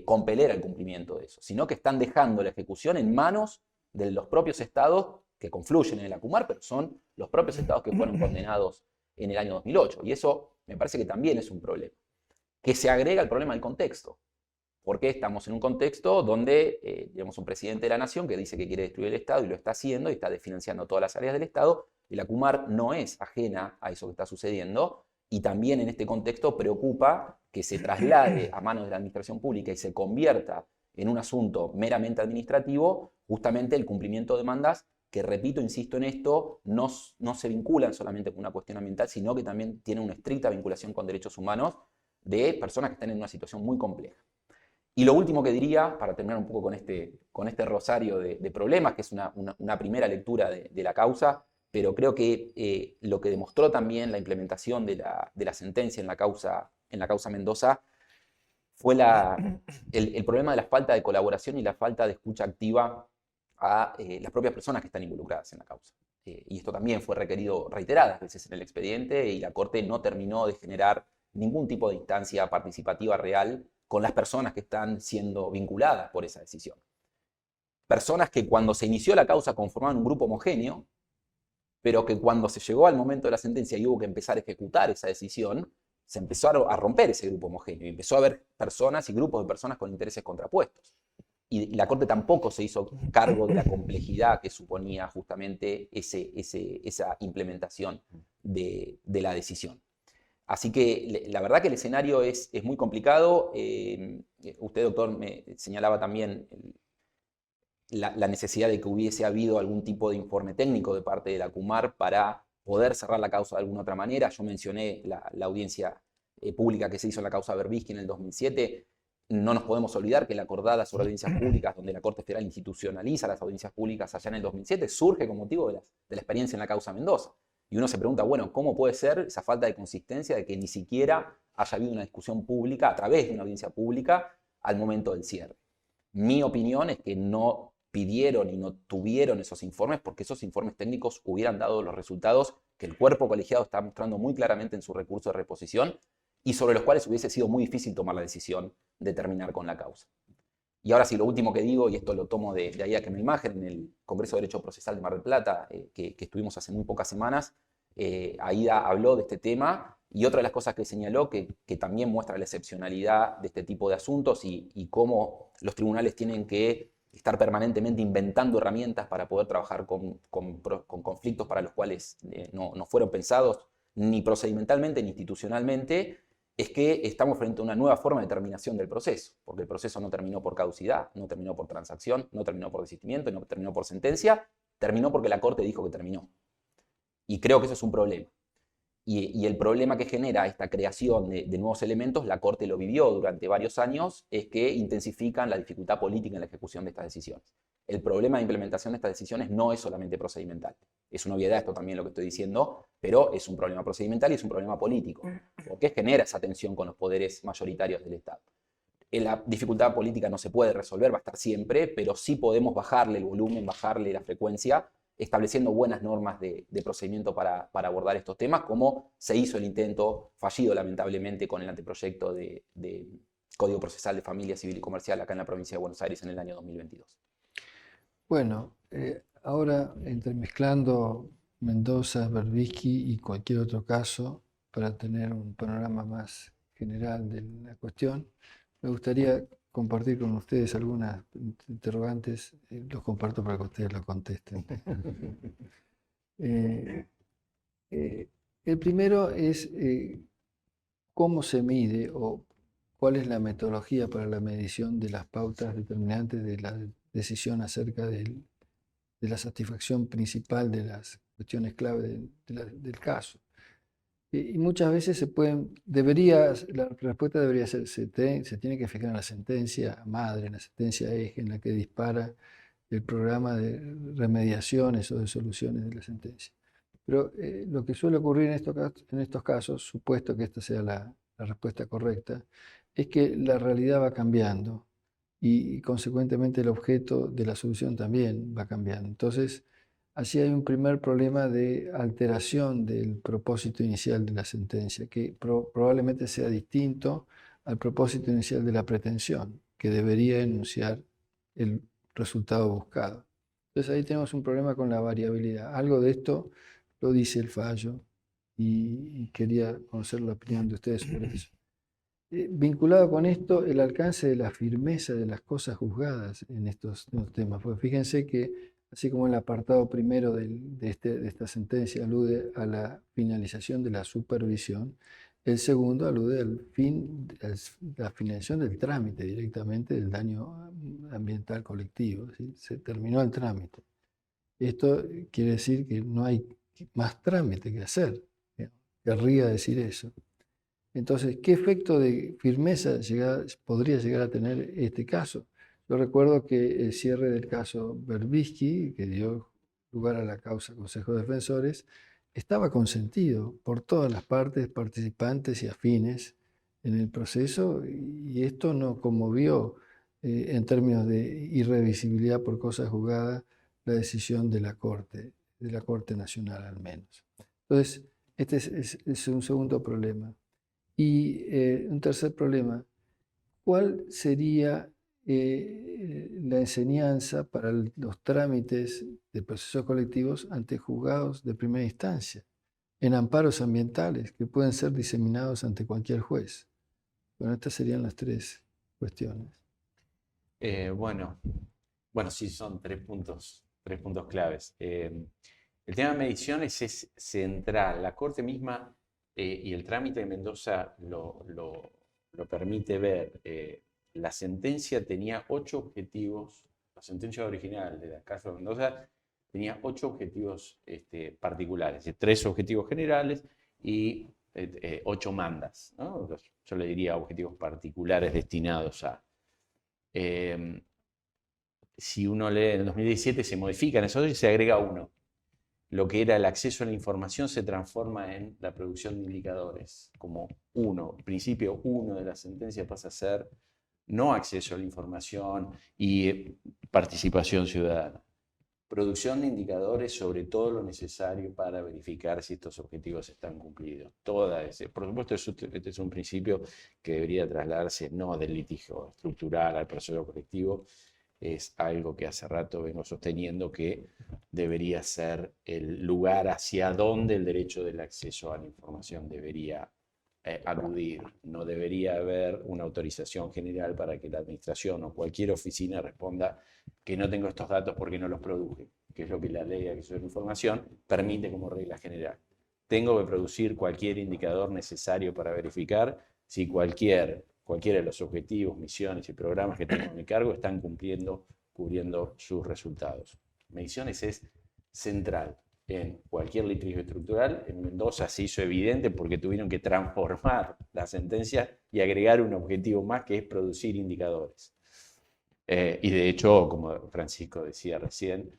compeler al cumplimiento de eso, sino que están dejando la ejecución en manos de los propios estados que confluyen en el ACUMAR, pero son los propios estados que fueron condenados en el año 2008. Y eso me parece que también es un problema, que se agrega al problema del contexto. Porque estamos en un contexto donde tenemos un presidente de la nación que dice que quiere destruir el Estado y lo está haciendo y está desfinanciando todas las áreas del Estado. Y la ACUMAR no es ajena a eso que está sucediendo. Y también en este contexto preocupa que se traslade a manos de la administración pública y se convierta en un asunto meramente administrativo justamente el cumplimiento de demandas que, repito, insisto en esto, no se vinculan solamente con una cuestión ambiental, sino que también tienen una estricta vinculación con derechos humanos de personas que están en una situación muy compleja. Y lo último que diría, para terminar un poco con este rosario de problemas, que es una primera lectura de la causa, pero creo que lo que demostró también la implementación de la sentencia en la causa Mendoza fue el problema de la falta de colaboración y la falta de escucha activa a las propias personas que están involucradas en la causa. Y esto también fue requerido reiteradas veces en el expediente y la Corte no terminó de generar ningún tipo de instancia participativa real con las personas que están siendo vinculadas por esa decisión. Personas que cuando se inició la causa conformaban un grupo homogéneo, pero que cuando se llegó al momento de la sentencia y hubo que empezar a ejecutar esa decisión, se empezó a romper ese grupo homogéneo y empezó a haber personas y grupos de personas con intereses contrapuestos. Y la Corte tampoco se hizo cargo de la complejidad que suponía justamente esa implementación de la decisión. Así que la verdad que el escenario es muy complicado. Usted, doctor, me señalaba también la necesidad de que hubiese habido algún tipo de informe técnico de parte de la ACUMAR para poder cerrar la causa de alguna otra manera. Yo mencioné la audiencia pública que se hizo en la causa Berbisky en el 2007. No nos podemos olvidar que la acordada sobre audiencias públicas, donde la Corte Federal institucionaliza las audiencias públicas allá en el 2007, surge con motivo de la experiencia en la causa Mendoza. Y uno se pregunta, bueno, ¿cómo puede ser esa falta de consistencia de que ni siquiera haya habido una discusión pública a través de una audiencia pública al momento del cierre? Mi opinión es que no pidieron y no tuvieron esos informes porque esos informes técnicos hubieran dado los resultados que el cuerpo colegiado está mostrando muy claramente en su recurso de reposición y sobre los cuales hubiese sido muy difícil tomar la decisión de terminar con la causa. Y ahora sí, lo último que digo, y esto lo tomo de Aida Kemmelmacher en el Congreso de Derecho Procesal de Mar del Plata, que estuvimos hace muy pocas semanas, Aida habló de este tema y otra de las cosas que señaló que también muestra la excepcionalidad de este tipo de asuntos y cómo los tribunales tienen que estar permanentemente inventando herramientas para poder trabajar con conflictos para los cuales no fueron pensados ni procedimentalmente ni institucionalmente, es que estamos frente a una nueva forma de terminación del proceso, porque el proceso no terminó por caducidad, no terminó por transacción, no terminó por desistimiento, no terminó por sentencia, terminó porque la Corte dijo que terminó. Y creo que eso es un problema. Y el problema que genera esta creación de nuevos elementos, la Corte lo vivió durante varios años, es que intensifican la dificultad política en la ejecución de estas decisiones. el problema de implementación de estas decisiones no es solamente procedimental. Es una obviedad esto también lo que estoy diciendo, pero es un problema procedimental y es un problema político, porque genera esa tensión con los poderes mayoritarios del Estado. La dificultad política no se puede resolver, va a estar siempre, pero sí podemos bajarle el volumen, bajarle la frecuencia, estableciendo buenas normas de procedimiento para abordar estos temas, como se hizo el intento fallido lamentablemente con el anteproyecto de Código Procesal de Familia Civil y Comercial acá en la provincia de Buenos Aires en el año 2022. Bueno, ahora entremezclando Mendoza, Berbisky y cualquier otro caso, para tener un panorama más general de la cuestión, me gustaría compartir con ustedes algunas interrogantes, los comparto para que ustedes lo contesten. El primero es cómo se mide o cuál es la metodología para la medición de las pautas determinantes de la decisión acerca de la satisfacción principal de las cuestiones clave del caso. Y muchas veces la respuesta debería ser, se tiene que fijar en la sentencia madre, en la sentencia eje, en la que dispara el programa de remediaciones o de soluciones de la sentencia. Pero lo que suele ocurrir en estos casos, supuesto que esta sea la respuesta correcta, es que la realidad va cambiando y consecuentemente el objeto de la solución también va cambiando. Entonces, así hay un primer problema de alteración del propósito inicial de la sentencia, que probablemente sea distinto al propósito inicial de la pretensión, que debería enunciar el resultado buscado. Entonces ahí tenemos un problema con la variabilidad. Algo de esto lo dice el fallo y quería conocer la opinión de ustedes sobre eso. Vinculado con esto, el alcance de la firmeza de las cosas juzgadas en estos temas. Porque fíjense que, así como el apartado primero de esta sentencia alude a la finalización de la supervisión, el segundo alude a la finalización del trámite directamente del daño ambiental colectivo. ¿Sí? Se terminó el trámite. Esto quiere decir que no hay más trámite que hacer. Querría decir eso. Entonces, ¿qué efecto de firmeza podría llegar a tener este caso? Yo recuerdo que el cierre del caso Berbisky, que dio lugar a la causa Consejo de Defensores, estaba consentido por todas las partes participantes y afines en el proceso, y esto no conmovió en términos de irrevisibilidad por cosa juzgada la decisión de la Corte Nacional al menos. Entonces, este es un segundo problema. Y un tercer problema, ¿cuál sería la enseñanza para los trámites de procesos colectivos ante juzgados de primera instancia, en amparos ambientales que pueden ser diseminados ante cualquier juez? Bueno, estas serían las tres cuestiones. Bueno, sí, son tres puntos claves. El tema de mediciones es central. La Corte misma y el trámite de Mendoza lo permite ver. La sentencia tenía 8 objetivos, la sentencia original de la caso de Mendoza tenía 8 objetivos particulares, 3 objetivos generales y 8 mandas, ¿no? Yo le diría objetivos particulares destinados a... si uno lee en el 2017 se modifican esos y se agrega uno. Lo que era el acceso a la información se transforma en la producción de indicadores. Como principio 1 de la sentencia pasa a ser no acceso a la información y participación ciudadana. Producción de indicadores sobre todo lo necesario para verificar si estos objetivos están cumplidos. Por supuesto, este es un principio que debería trasladarse no del litigio estructural al proceso colectivo. Es algo que hace rato vengo sosteniendo que debería ser el lugar hacia donde el derecho del acceso a la información debería aludir. No debería haber una autorización general para que la administración o cualquier oficina responda que no tengo estos datos porque no los produje, que es lo que la ley de acceso a la información permite como regla general. Tengo que producir cualquier indicador necesario para verificar si cualquiera de los objetivos, misiones y programas que tengo a mi cargo están cubriendo sus resultados. Mediciones es central en cualquier litigio estructural. En Mendoza se hizo evidente porque tuvieron que transformar la sentencia y agregar un objetivo más que es producir indicadores. Y de hecho, como Francisco decía recién,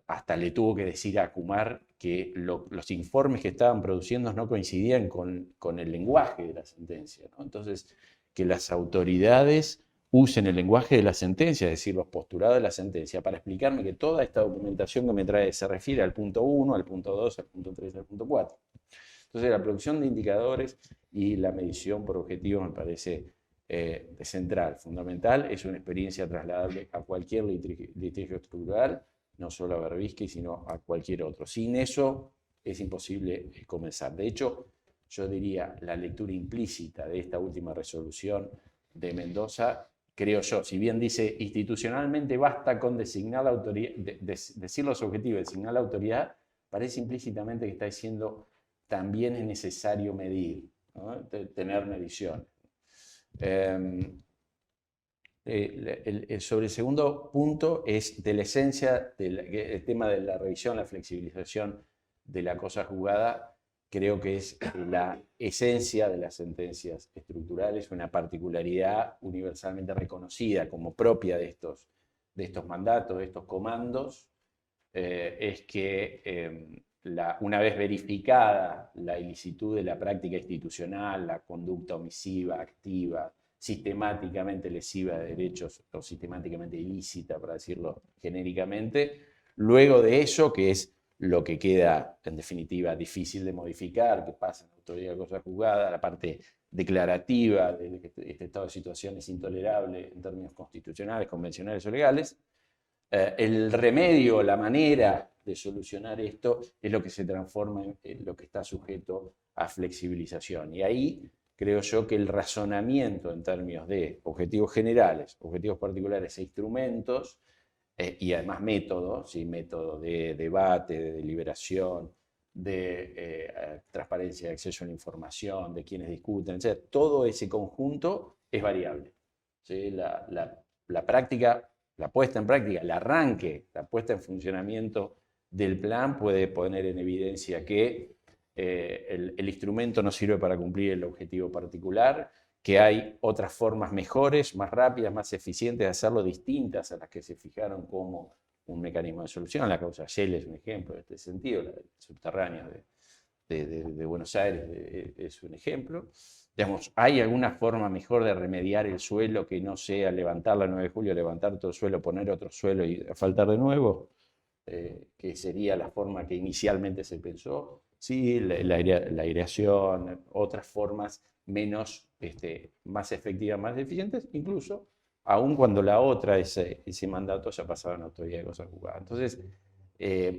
hasta le tuvo que decir a Kumar que los informes que estaban produciendo no coincidían con el lenguaje de la sentencia, ¿no? Entonces, que las autoridades usen el lenguaje de la sentencia, es decir, los postulados de la sentencia, para explicarme que toda esta documentación que me trae se refiere al punto 1, al punto 2, al punto 3, al punto 4. Entonces, la producción de indicadores y la medición por objetivos me parece central, fundamental. Es una experiencia trasladable a cualquier litigio estructural, no solo a Berbisky, sino a cualquier otro. Sin eso es imposible comenzar. De hecho, yo diría, la lectura implícita de esta última resolución de Mendoza, creo yo, si bien dice institucionalmente basta con designar la autoridad, decir los objetivos, designar la autoridad, parece implícitamente que está diciendo también es necesario medir, ¿no? Tener medición. Sobre el segundo punto es de la esencia, el tema de la revisión, la flexibilización de la cosa juzgada, creo que es la esencia de las sentencias estructurales, una particularidad universalmente reconocida como propia de estos mandatos, de estos comandos, es que una vez verificada la ilicitud de la práctica institucional, la conducta omisiva, activa, sistemáticamente lesiva de derechos o sistemáticamente ilícita, para decirlo genéricamente, luego de eso, que es lo que queda en definitiva difícil de modificar, que pasa en la autoridad de cosa juzgada, la parte declarativa de que este estado de situación es intolerable en términos constitucionales, convencionales o legales, el remedio, la manera de solucionar esto es lo que se transforma en lo que está sujeto a flexibilización. Y ahí creo yo que el razonamiento en términos de objetivos generales, objetivos particulares e instrumentos, y además método, ¿sí? Método de debate, de deliberación, de transparencia de acceso a la información, de quienes discuten, etc. Todo ese conjunto es variable. ¿Sí? La práctica, la puesta en práctica, el arranque, la puesta en funcionamiento del plan puede poner en evidencia que el instrumento no sirve para cumplir el objetivo particular, que hay otras formas mejores, más rápidas, más eficientes de hacerlo, distintas a las que se fijaron como un mecanismo de solución. La causa Shell es un ejemplo de este sentido, la subterránea de Buenos Aires es un ejemplo. Digamos, ¿hay alguna forma mejor de remediar el suelo que no sea levantar la 9 de julio, levantar todo el suelo, poner otro suelo y faltar de nuevo? Que sería la forma que inicialmente se pensó. Sí, la aireación, otras formas menos, más efectivas, más eficientes, incluso aun cuando la otra, ese mandato ya pasaba en la autoridad de cosas juzgadas. Entonces,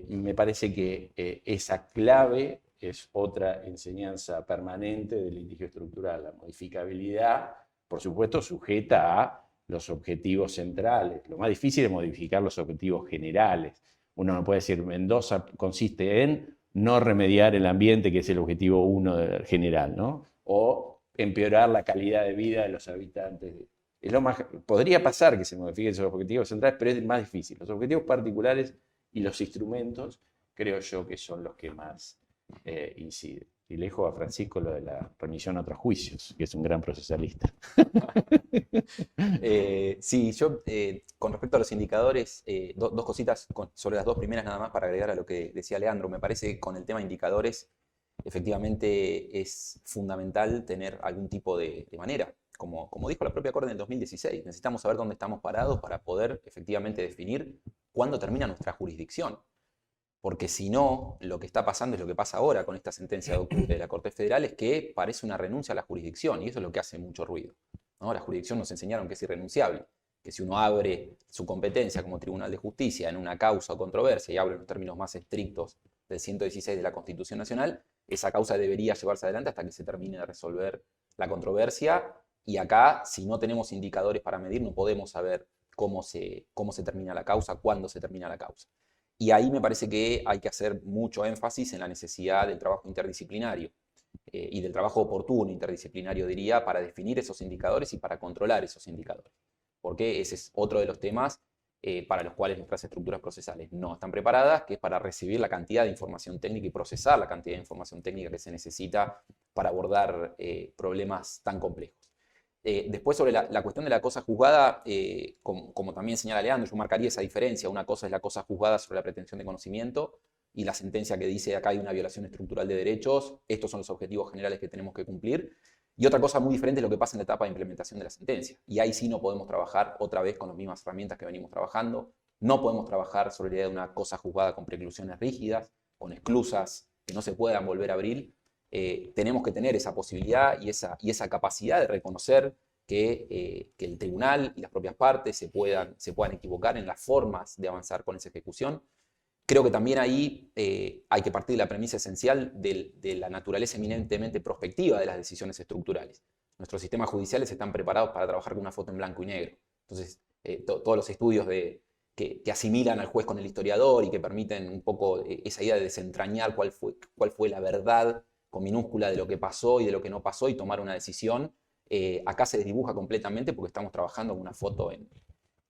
me parece que esa clave es otra enseñanza permanente del litigio estructural, la modificabilidad, por supuesto, sujeta a los objetivos centrales. Lo más difícil es modificar los objetivos generales. Uno no puede decir, Mendoza consiste en no remediar el ambiente, que es el objetivo 1 general, ¿no? O empeorar la calidad de vida de los habitantes. Podría pasar que se modifiquen esos objetivos centrales, pero es más difícil. Los objetivos particulares y los instrumentos, creo yo que son los que más inciden. Y le dejo a Francisco lo de la remisión a otros juicios, que es un gran procesalista. Sí, yo con respecto a los indicadores, dos cositas sobre las dos primeras nada más para agregar a lo que decía Leandro. Me parece que con el tema de indicadores, efectivamente es fundamental tener algún tipo de manera. Como dijo la propia Corte en el 2016, necesitamos saber dónde estamos parados para poder efectivamente definir cuándo termina nuestra jurisdicción. Porque si no, lo que está pasando es lo que pasa ahora con esta sentencia de la Corte Federal, es que parece una renuncia a la jurisdicción, y eso es lo que hace mucho ruido, ¿no? La jurisdicción nos enseñaron que es irrenunciable, que si uno abre su competencia como Tribunal de Justicia en una causa o controversia, y hablo en los términos más estrictos del 116 de la Constitución Nacional, esa causa debería llevarse adelante hasta que se termine de resolver la controversia, y acá, si no tenemos indicadores para medir, no podemos saber cómo se termina la causa, cuándo se termina la causa. Y ahí me parece que hay que hacer mucho énfasis en la necesidad del trabajo interdisciplinario y del trabajo oportuno interdisciplinario, diría, para definir esos indicadores y para controlar esos indicadores. Porque ese es otro de los temas para los cuales nuestras estructuras procesales no están preparadas, que es para recibir la cantidad de información técnica y procesar la cantidad de información técnica que se necesita para abordar problemas tan complejos. Después sobre la cuestión de la cosa juzgada, como también señala Leandro, yo marcaría esa diferencia. Una cosa es la cosa juzgada sobre la pretensión de conocimiento y la sentencia que dice acá hay una violación estructural de derechos, estos son los objetivos generales que tenemos que cumplir. Y otra cosa muy diferente es lo que pasa en la etapa de implementación de la sentencia. Y ahí sí no podemos trabajar otra vez con las mismas herramientas que venimos trabajando. No podemos trabajar sobre la idea de una cosa juzgada con preclusiones rígidas, con esclusas que no se puedan volver a abrir. Tenemos que tener esa posibilidad y esa capacidad de reconocer que el tribunal y las propias partes se puedan equivocar en las formas de avanzar con esa ejecución. Creo que también ahí hay que partir de la premisa esencial de la naturaleza eminentemente prospectiva de las decisiones estructurales. Nuestros sistemas judiciales están preparados para trabajar con una foto en blanco y negro. Entonces, todos los estudios que asimilan al juez con el historiador y que permiten un poco esa idea de desentrañar cuál fue la verdad con minúscula de lo que pasó y de lo que no pasó y tomar una decisión, acá se desdibuja completamente porque estamos trabajando con una foto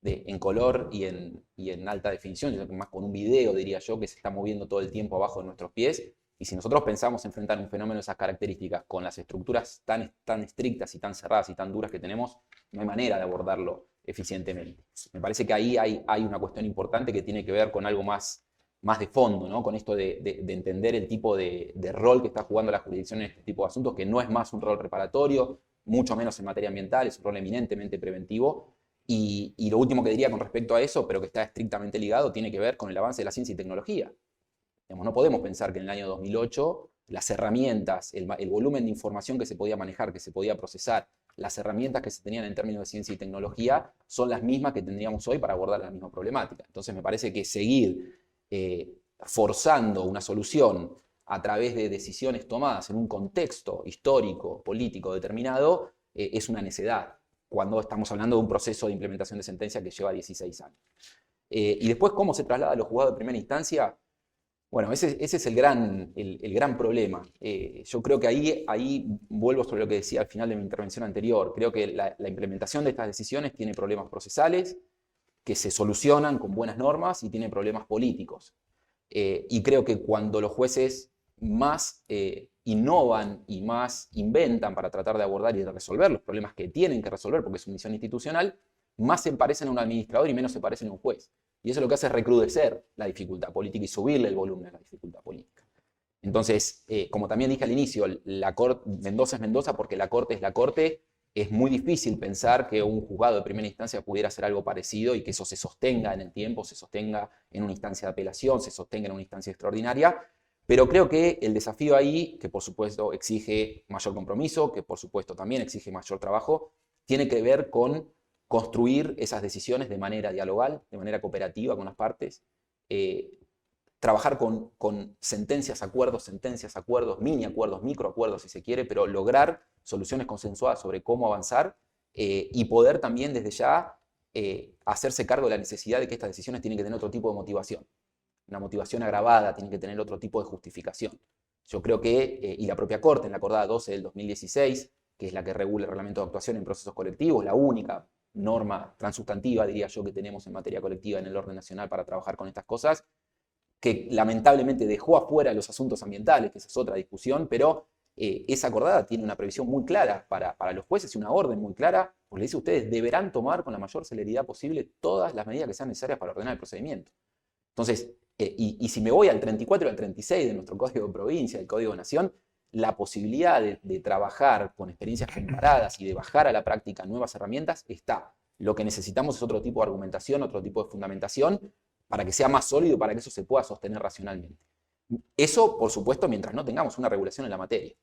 en color y en alta definición, más con un video, diría yo, que se está moviendo todo el tiempo abajo de nuestros pies. Y si nosotros pensamos enfrentar un fenómeno de esas características con las estructuras tan estrictas y tan cerradas y tan duras que tenemos, no hay manera de abordarlo eficientemente. Me parece que ahí hay una cuestión importante que tiene que ver con algo más de fondo, ¿no? Con esto de entender el tipo de rol que está jugando la jurisdicción en este tipo de asuntos, que no es más un rol reparatorio, mucho menos en materia ambiental, es un rol eminentemente preventivo. Y lo último que diría con respecto a eso, pero que está estrictamente ligado, tiene que ver con el avance de la ciencia y tecnología. Digamos, no podemos pensar que en el año 2008 las herramientas, el volumen de información que se podía manejar, que se podía procesar, las herramientas que se tenían en términos de ciencia y tecnología son las mismas que tendríamos hoy para abordar la misma problemática. Entonces me parece que seguir forzando una solución a través de decisiones tomadas en un contexto histórico, político determinado, es una necedad, cuando estamos hablando de un proceso de implementación de sentencia que lleva 16 años. Y después, ¿cómo se traslada a los juzgados de primera instancia? Bueno, ese es el gran problema. Yo creo que ahí vuelvo sobre lo que decía al final de mi intervención anterior. Creo que la implementación de estas decisiones tiene problemas procesales que se solucionan con buenas normas y tiene problemas políticos. Y creo que cuando los jueces más innovan y más inventan para tratar de abordar y de resolver los problemas que tienen que resolver, porque es una misión institucional, más se parecen a un administrador y menos se parecen a un juez. Y eso lo que hace es recrudecer la dificultad política y subirle el volumen a la dificultad política. Entonces, como también dije al inicio, Mendoza es Mendoza porque la Corte es la Corte. Es muy difícil pensar que un juzgado de primera instancia pudiera hacer algo parecido y que eso se sostenga en el tiempo, se sostenga en una instancia de apelación, se sostenga en una instancia extraordinaria. Pero creo que el desafío ahí, que por supuesto exige mayor compromiso, que por supuesto también exige mayor trabajo, tiene que ver con construir esas decisiones de manera dialogal, de manera cooperativa con las partes, trabajar con sentencias, acuerdos, mini acuerdos, micro acuerdos si se quiere, pero lograr soluciones consensuadas sobre cómo avanzar y poder también desde ya hacerse cargo de la necesidad de que estas decisiones tienen que tener otro tipo de motivación. Una motivación agravada, tienen que tener otro tipo de justificación. Yo creo que, y la propia Corte en la acordada 12 del 2016, que es la que regula el reglamento de actuación en procesos colectivos, la única norma transustantiva, diría yo, que tenemos en materia colectiva en el orden nacional para trabajar con estas cosas, que lamentablemente dejó afuera los asuntos ambientales, que esa es otra discusión, pero esa acordada tiene una previsión muy clara para los jueces y una orden muy clara, porque le dice ustedes deberán tomar con la mayor celeridad posible todas las medidas que sean necesarias para ordenar el procedimiento. Entonces, y si me voy al 34 y al 36 de nuestro Código de Provincia, el Código de Nación, la posibilidad de trabajar con experiencias comparadas y de bajar a la práctica nuevas herramientas está. Lo que necesitamos es otro tipo de argumentación, otro tipo de fundamentación, para que sea más sólido, para que eso se pueda sostener racionalmente. Eso, por supuesto, mientras no tengamos una regulación en la materia.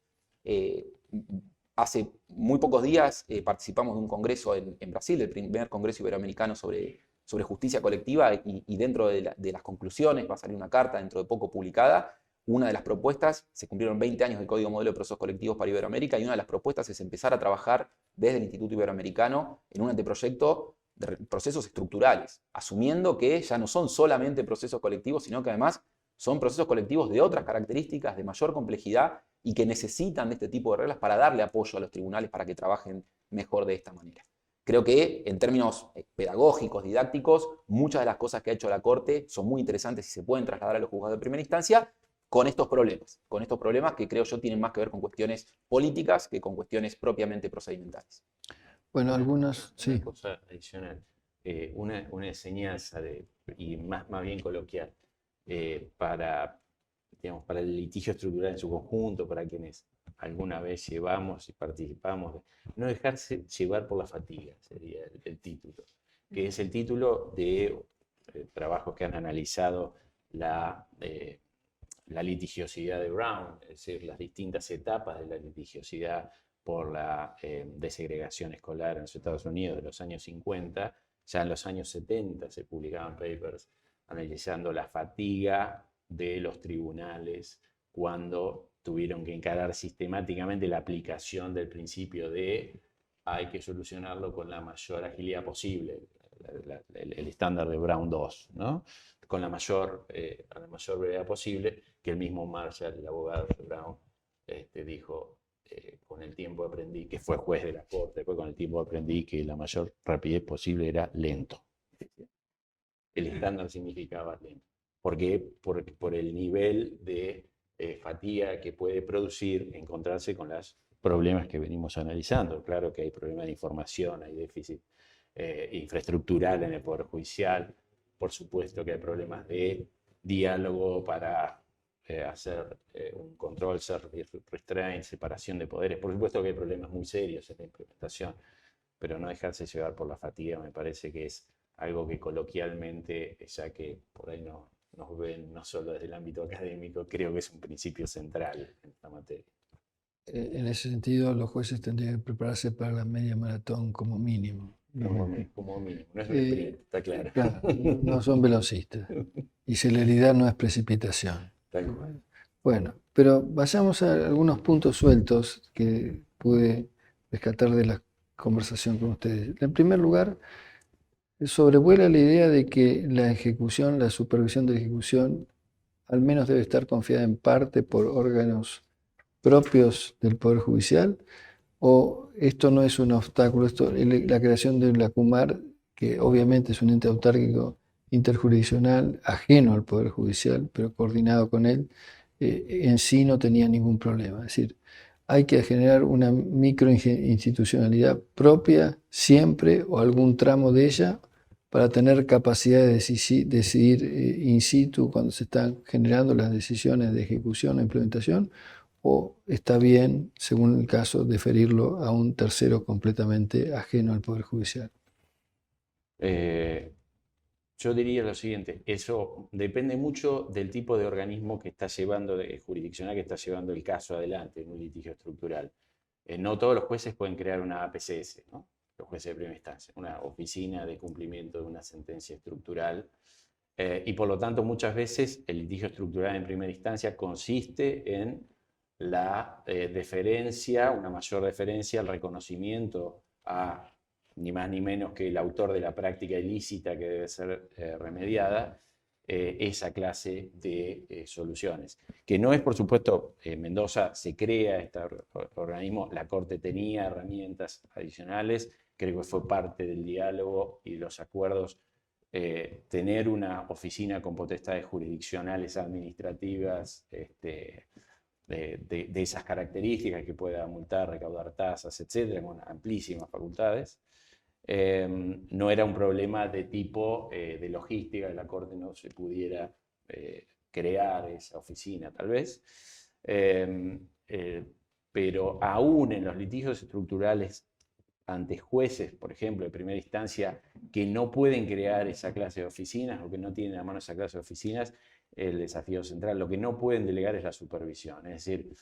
Hace muy pocos días participamos de un congreso en Brasil, el primer congreso iberoamericano sobre justicia colectiva, y dentro de las conclusiones va a salir una carta dentro de poco publicada. Una de las propuestas, se cumplieron 20 años del Código Modelo de Procesos Colectivos para Iberoamérica, y una de las propuestas es empezar a trabajar desde el Instituto Iberoamericano en un anteproyecto de procesos estructurales, asumiendo que ya no son solamente procesos colectivos, sino que además son procesos colectivos de otras características, de mayor complejidad, y que necesitan de este tipo de reglas para darle apoyo a los tribunales para que trabajen mejor de esta manera. Creo que en términos pedagógicos, didácticos, muchas de las cosas que ha hecho la Corte son muy interesantes y se pueden trasladar a los juzgados de primera instancia con estos problemas que creo yo tienen más que ver con cuestiones políticas que con cuestiones propiamente procedimentales. Bueno, algunas, Una sí. cosa adicional, una enseñanza y más bien coloquial para, digamos, para el litigio estructural en su conjunto, para quienes alguna vez llevamos y participamos, no dejarse llevar por la fatiga, sería el título, que es el título de trabajos que han analizado la litigiosidad de Brown, es decir, las distintas etapas de la litigiosidad por la desegregación escolar en los Estados Unidos de los años 50. Ya en los años 70 se publicaban papers analizando la fatiga de los tribunales cuando tuvieron que encarar sistemáticamente la aplicación del principio de hay que solucionarlo con la mayor agilidad posible, el estándar de Brown 2, ¿no? Con a la mayor brevedad posible, que el mismo Marshall, el abogado de Brown, dijo, con el tiempo aprendí, que fue juez de la corte, después con el tiempo aprendí que la mayor rapidez posible era lento. El estándar significaba lento. ¿Por qué? Por el nivel de fatiga que puede producir encontrarse con los problemas que venimos analizando. Claro que hay problemas de información, hay déficit infraestructural en el Poder Judicial, por supuesto que hay problemas de diálogo para hacer un control, restraint, separación de poderes. Por supuesto que hay problemas muy serios en la implementación, pero no dejarse llevar por la fatiga me parece que es algo que coloquialmente, ya que por ahí nos ven no solo desde el ámbito académico, creo que es un principio central en esta materia. En ese sentido, los jueces tendrían que prepararse para la media maratón como mínimo. Como mínimo, no es un sprint, está claro. Claro, no son velocistas. Y celeridad no es precipitación. Tal cual. Bueno, pero vayamos a algunos puntos sueltos que pude rescatar de la conversación con ustedes. En primer lugar, sobrevuela la idea de que la ejecución, la supervisión de la ejecución, al menos debe estar confiada en parte por órganos propios del Poder Judicial, o esto no es un obstáculo, la creación de la CUMAR, que obviamente es un ente autárquico interjurisdiccional ajeno al Poder Judicial, pero coordinado con él, en sí no tenía ningún problema. Es decir, hay que generar una microinstitucionalidad propia siempre o algún tramo de ella para tener capacidad de decidir in situ cuando se están generando las decisiones de ejecución o implementación, o está bien, según el caso, deferirlo a un tercero completamente ajeno al Poder Judicial. Yo diría lo siguiente, eso depende mucho del tipo de organismo que está llevando, jurisdiccional que está llevando el caso adelante en un litigio estructural. No todos los jueces pueden crear una APCS, ¿no? Los jueces de primera instancia, una oficina de cumplimiento de una sentencia estructural. Y por lo tanto, muchas veces el litigio estructural en primera instancia consiste en la deferencia, una mayor deferencia al reconocimiento a ni más ni menos que el autor de la práctica ilícita que debe ser remediada, esa clase de soluciones. Que no es, por supuesto, Mendoza se crea este organismo, la Corte tenía herramientas adicionales, creo que fue parte del diálogo y de los acuerdos tener una oficina con potestades jurisdiccionales administrativas de esas características, que pueda multar, recaudar tasas, etcétera, con amplísimas facultades. No era un problema de tipo de logística, que la Corte no se pudiera crear esa oficina, tal vez. Pero aún en los litigios estructurales ante jueces, por ejemplo, de primera instancia, que no pueden crear esa clase de oficinas o que no tienen a mano esa clase de oficinas, el desafío central, lo que no pueden delegar es la supervisión. Es decir,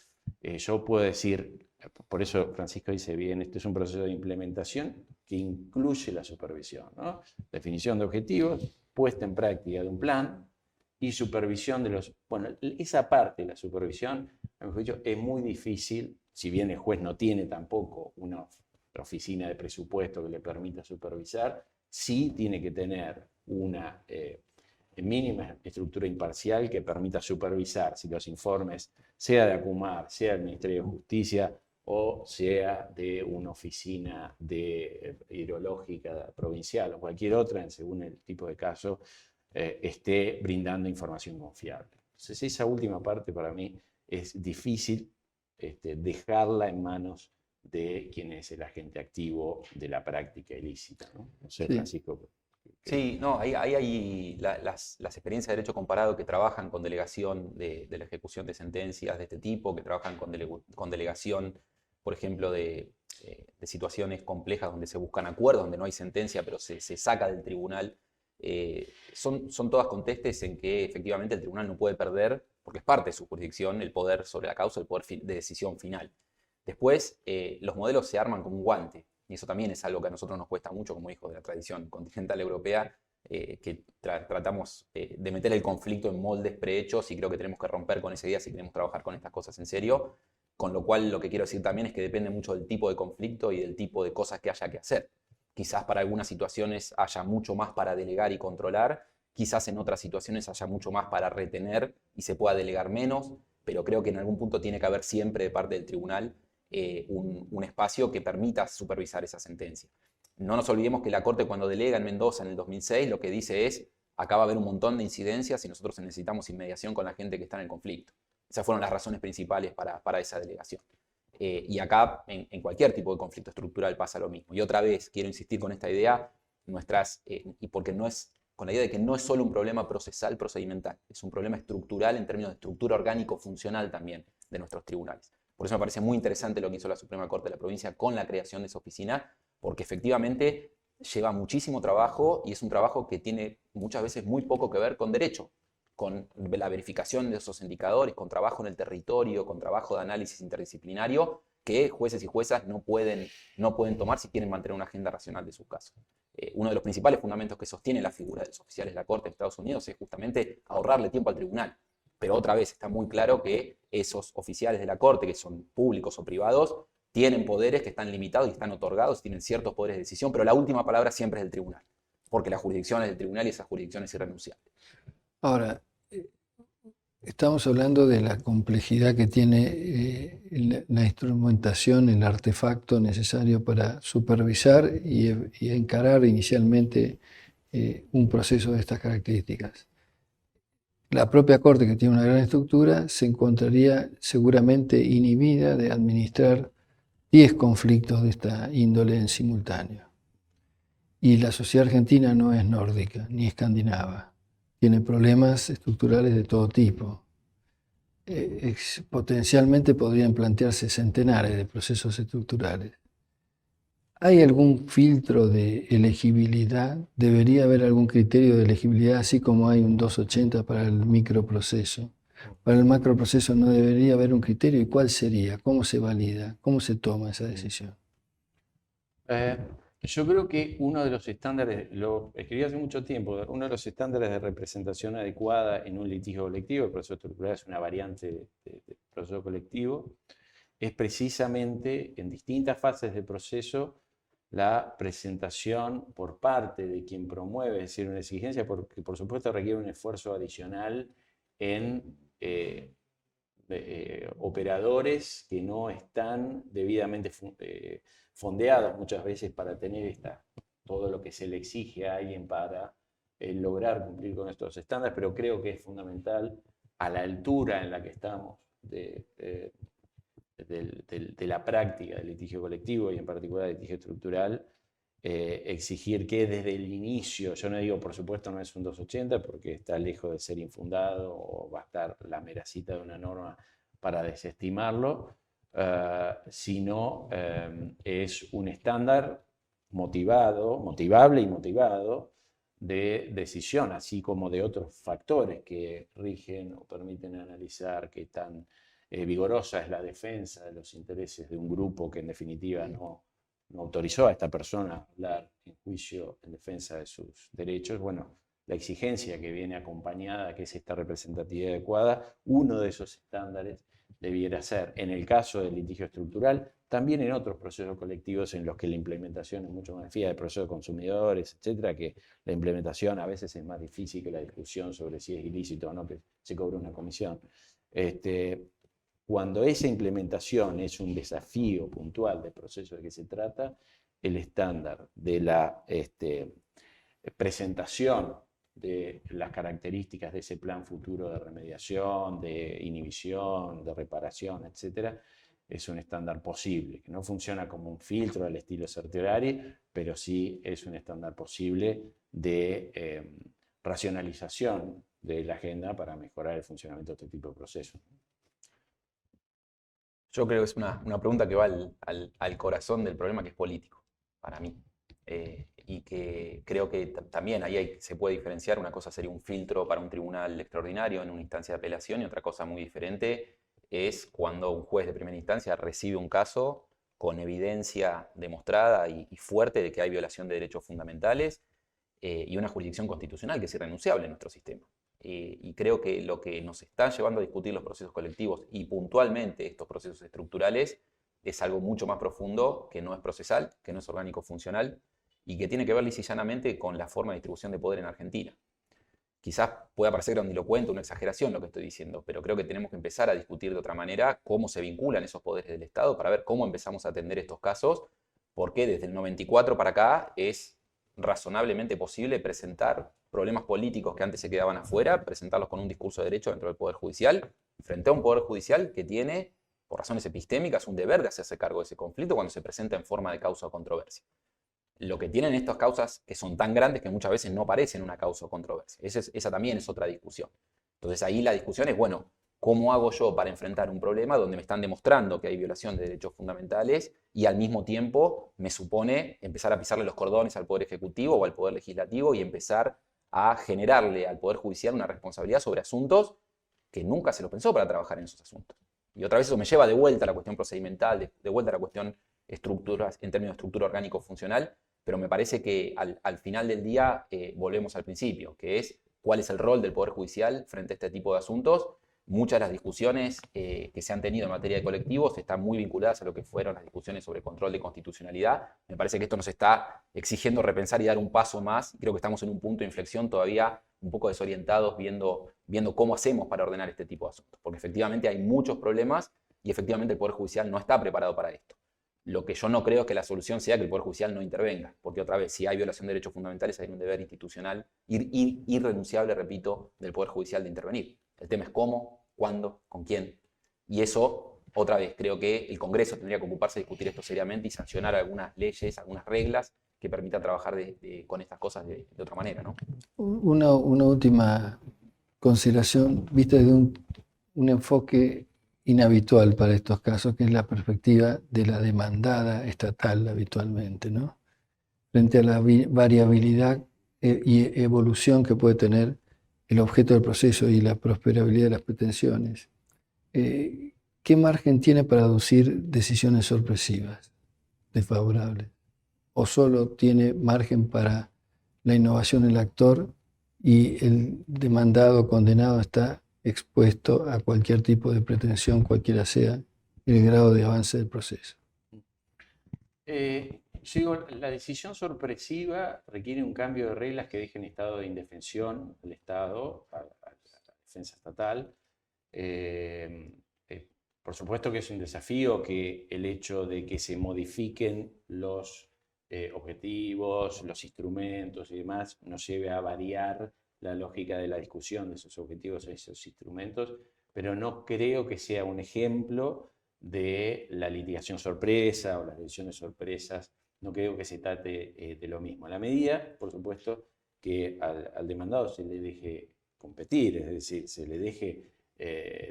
yo puedo decir, por eso Francisco dice bien, esto es un proceso de implementación que incluye la supervisión, ¿no? Definición de objetivos, puesta en práctica de un plan y supervisión de los... Bueno, esa parte de la supervisión, a mi juicio, es muy difícil, si bien el juez no tiene tampoco una oficina de presupuesto que le permita supervisar, sí tiene que tener una mínima estructura imparcial que permita supervisar si los informes, sea de ACUMAR, sea del Ministerio de Justicia o sea de una oficina hidrológica provincial o cualquier otra, según el tipo de caso, esté brindando información confiable. Entonces esa última parte para mí es difícil dejarla en manos de quién es el agente activo de la práctica ilícita, ¿no? No sé, Sí. Francisco. Sí, no, ahí hay las experiencias de derecho comparado que trabajan con delegación de la ejecución de sentencias de este tipo, que trabajan con delegación, por ejemplo, de situaciones complejas donde se buscan acuerdos, donde no hay sentencia, pero se saca del tribunal. Son todas contextos en que efectivamente el tribunal no puede perder, porque es parte de su jurisdicción, el poder sobre la causa, el poder de decisión final. Después, los modelos se arman como un guante. Y eso también es algo que a nosotros nos cuesta mucho como hijos de la tradición continental europea, que tratamos de meter el conflicto en moldes prehechos y creo que tenemos que romper con esa idea si queremos trabajar con estas cosas en serio. Con lo cual lo que quiero decir también es que depende mucho del tipo de conflicto y del tipo de cosas que haya que hacer. Quizás para algunas situaciones haya mucho más para delegar y controlar, quizás en otras situaciones haya mucho más para retener y se pueda delegar menos, pero creo que en algún punto tiene que haber siempre de parte del tribunal un espacio que permita supervisar esa sentencia. No nos olvidemos que la Corte cuando delega en Mendoza en el 2006 lo que dice es, acá va a haber un montón de incidencias y nosotros necesitamos inmediación con la gente que está en el conflicto. Esas fueron las razones principales para esa delegación. Y acá en cualquier tipo de conflicto estructural pasa lo mismo. Y otra vez quiero insistir con esta idea, y porque no es con la idea de que no es solo un problema procesal, procedimental, es un problema estructural en términos de estructura orgánico-funcional también de nuestros tribunales. Por eso me parece muy interesante lo que hizo la Suprema Corte de la provincia con la creación de esa oficina, porque efectivamente lleva muchísimo trabajo y es un trabajo que tiene muchas veces muy poco que ver con derecho, con la verificación de esos indicadores, con trabajo en el territorio, con trabajo de análisis interdisciplinario, que jueces y juezas no pueden tomar si quieren mantener una agenda racional de sus casos. Uno de los principales fundamentos que sostiene la figura de los oficiales de la Corte de Estados Unidos es justamente ahorrarle tiempo al tribunal. Pero otra vez está muy claro que esos oficiales de la Corte, que son públicos o privados, tienen poderes que están limitados y están otorgados, tienen ciertos poderes de decisión, pero la última palabra siempre es del tribunal, porque la jurisdicción es del tribunal y esa jurisdicción es irrenunciable. Ahora, estamos hablando de la complejidad que tiene la instrumentación, el artefacto necesario para supervisar y encarar inicialmente un proceso de estas características. La propia Corte, que tiene una gran estructura, se encontraría seguramente inhibida de administrar 10 conflictos de esta índole en simultáneo. Y la sociedad argentina no es nórdica ni escandinava. Tiene problemas estructurales de todo tipo. Potencialmente podrían plantearse centenares de procesos estructurales. ¿Hay algún filtro de elegibilidad? ¿Debería haber algún criterio de elegibilidad, así como hay un 280 para el microproceso? Para el macroproceso no debería haber un criterio. ¿Y cuál sería? ¿Cómo se valida? ¿Cómo se toma esa decisión? Yo creo que uno de los estándares, lo escribí hace mucho tiempo, uno de los estándares de representación adecuada en un litigio colectivo, el proceso estructural es una variante del proceso colectivo, es precisamente en distintas fases del proceso la presentación por parte de quien promueve, es decir, una exigencia, porque por supuesto requiere un esfuerzo adicional en operadores que no están debidamente fondeados muchas veces para tener todo lo que se le exige a alguien para lograr cumplir con estos estándares, pero creo que es fundamental a la altura en la que estamos de la práctica del litigio colectivo y en particular del litigio estructural, exigir que desde el inicio, yo no digo por supuesto no es un 280 porque está lejos de ser infundado o va a estar la mera cita de una norma para desestimarlo, sino es un estándar motivable y motivado de decisión, así como de otros factores que rigen o permiten analizar qué tan vigorosa es la defensa de los intereses de un grupo que en definitiva no autorizó a esta persona a hablar en juicio en defensa de sus derechos. Bueno, la exigencia que viene acompañada, que es esta representatividad adecuada, uno de esos estándares debiera ser, en el caso del litigio estructural, también en otros procesos colectivos en los que la implementación es mucho más fija, de procesos de consumidores, etcétera, que la implementación a veces es más difícil que la discusión sobre si es ilícito o no que se cobre una comisión. Cuando esa implementación es un desafío puntual del proceso de que se trata, el estándar de la presentación de las características de ese plan futuro de remediación, de inhibición, de reparación, etc., es un estándar posible, que no funciona como un filtro al estilo Certiorari, pero sí es un estándar posible de racionalización de la agenda para mejorar el funcionamiento de este tipo de procesos. Yo creo que es una pregunta que va al corazón del problema, que es político, para mí. Y que creo que también ahí se puede diferenciar. Una cosa sería un filtro para un tribunal extraordinario en una instancia de apelación, y otra cosa muy diferente es cuando un juez de primera instancia recibe un caso con evidencia demostrada y fuerte de que hay violación de derechos fundamentales, y una jurisdicción constitucional que es irrenunciable en nuestro sistema. Y creo que lo que nos está llevando a discutir los procesos colectivos y puntualmente estos procesos estructurales es algo mucho más profundo, que no es procesal, que no es orgánico funcional, y que tiene que ver lisa y llanamente con la forma de distribución de poder en Argentina. Quizás pueda parecer grandilocuente, una exageración lo que estoy diciendo, pero creo que tenemos que empezar a discutir de otra manera cómo se vinculan esos poderes del Estado para ver cómo empezamos a atender estos casos, porque desde el 94 para acá es razonablemente posible presentar problemas políticos que antes se quedaban afuera, presentarlos con un discurso de derecho dentro del Poder Judicial, frente a un Poder Judicial que tiene, por razones epistémicas, un deber de hacerse cargo de ese conflicto cuando se presenta en forma de causa o controversia. Lo que tienen estas causas que son tan grandes que muchas veces no parecen una causa o controversia. Esa también es otra discusión. Entonces ahí la discusión es, bueno, ¿cómo hago yo para enfrentar un problema donde me están demostrando que hay violación de derechos fundamentales y al mismo tiempo me supone empezar a pisarle los cordones al Poder Ejecutivo o al Poder Legislativo y empezar a generarle al Poder Judicial una responsabilidad sobre asuntos que nunca se lo pensó para trabajar en esos asuntos? Y otra vez eso me lleva de vuelta a la cuestión procedimental, de vuelta a la cuestión estructuras, en términos de estructura orgánico-funcional, pero me parece que al final del día volvemos al principio, que es cuál es el rol del Poder Judicial frente a este tipo de asuntos. Muchas de las discusiones que se han tenido en materia de colectivos están muy vinculadas a lo que fueron las discusiones sobre control de constitucionalidad. Me parece que esto nos está exigiendo repensar y dar un paso más. Creo que estamos en un punto de inflexión todavía un poco desorientados viendo cómo hacemos para ordenar este tipo de asuntos. Porque efectivamente hay muchos problemas y efectivamente el Poder Judicial no está preparado para esto. Lo que yo no creo es que la solución sea que el Poder Judicial no intervenga, porque otra vez, si hay violación de derechos fundamentales, hay un deber institucional irrenunciable, repito, del Poder Judicial de intervenir. El tema es cómo, cuándo, con quién. Y eso, otra vez, creo que el Congreso tendría que ocuparse de discutir esto seriamente y sancionar algunas leyes, algunas reglas que permitan trabajar con estas cosas de otra manera, ¿no? Una última consideración, vista desde un enfoque inhabitual para estos casos, que es la perspectiva de la demandada estatal habitualmente, ¿no? Frente a la variabilidad y evolución que puede tener el objeto del proceso y la prosperabilidad de las pretensiones. ¿Qué margen tiene para aducir decisiones sorpresivas, desfavorables? ¿O solo tiene margen para la innovación del actor y el demandado condenado está expuesto a cualquier tipo de pretensión, cualquiera sea el grado de avance del proceso? La decisión sorpresiva requiere un cambio de reglas que dejen estado de indefensión al Estado, a la defensa estatal. Por supuesto que es un desafío que el hecho de que se modifiquen los objetivos, los instrumentos y demás nos lleve a variar la lógica de la discusión de esos objetivos y esos instrumentos, pero no creo que sea un ejemplo de la litigación sorpresa o las decisiones sorpresas. No creo que se trate de lo mismo. A la medida, por supuesto, que al demandado se le deje competir, es decir, se le deje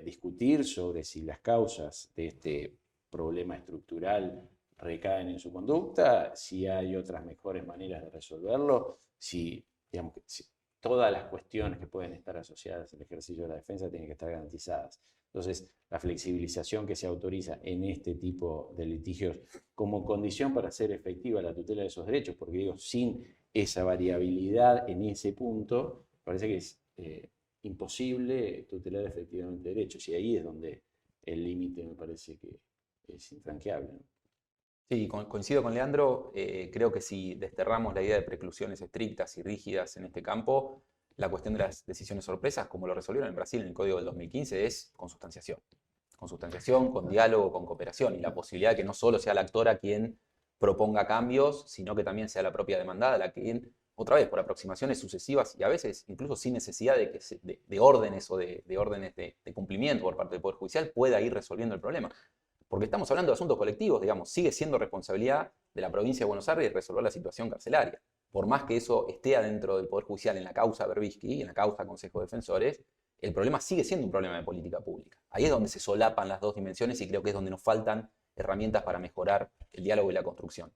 discutir sobre si las causas de este problema estructural recaen en su conducta, si hay otras mejores maneras de resolverlo, si todas las cuestiones que pueden estar asociadas al ejercicio de la defensa tienen que estar garantizadas. Entonces, la flexibilización que se autoriza en este tipo de litigios como condición para hacer efectiva la tutela de esos derechos, porque digo, sin esa variabilidad en ese punto, parece que es imposible tutelar efectivamente derechos, y ahí es donde el límite me parece que es infranqueable, ¿no? Sí, coincido con Leandro. Creo que si desterramos la idea de preclusiones estrictas y rígidas en este campo, la cuestión de las decisiones sorpresas, como lo resolvieron en Brasil en el Código del 2015, es consubstanciación. Consubstanciación, con diálogo, con cooperación, y la posibilidad de que no solo sea la actora quien proponga cambios, sino que también sea la propia demandada la quien, otra vez, por aproximaciones sucesivas y a veces incluso sin necesidad de órdenes o de órdenes de cumplimiento por parte del Poder Judicial, pueda ir resolviendo el problema. Porque estamos hablando de asuntos colectivos, digamos, sigue siendo responsabilidad de la provincia de Buenos Aires resolver la situación carcelaria. Por más que eso esté adentro del Poder Judicial en la causa Berbisky, en la causa Consejo de Defensores, el problema sigue siendo un problema de política pública. Ahí es donde se solapan las dos dimensiones y creo que es donde nos faltan herramientas para mejorar el diálogo y la construcción.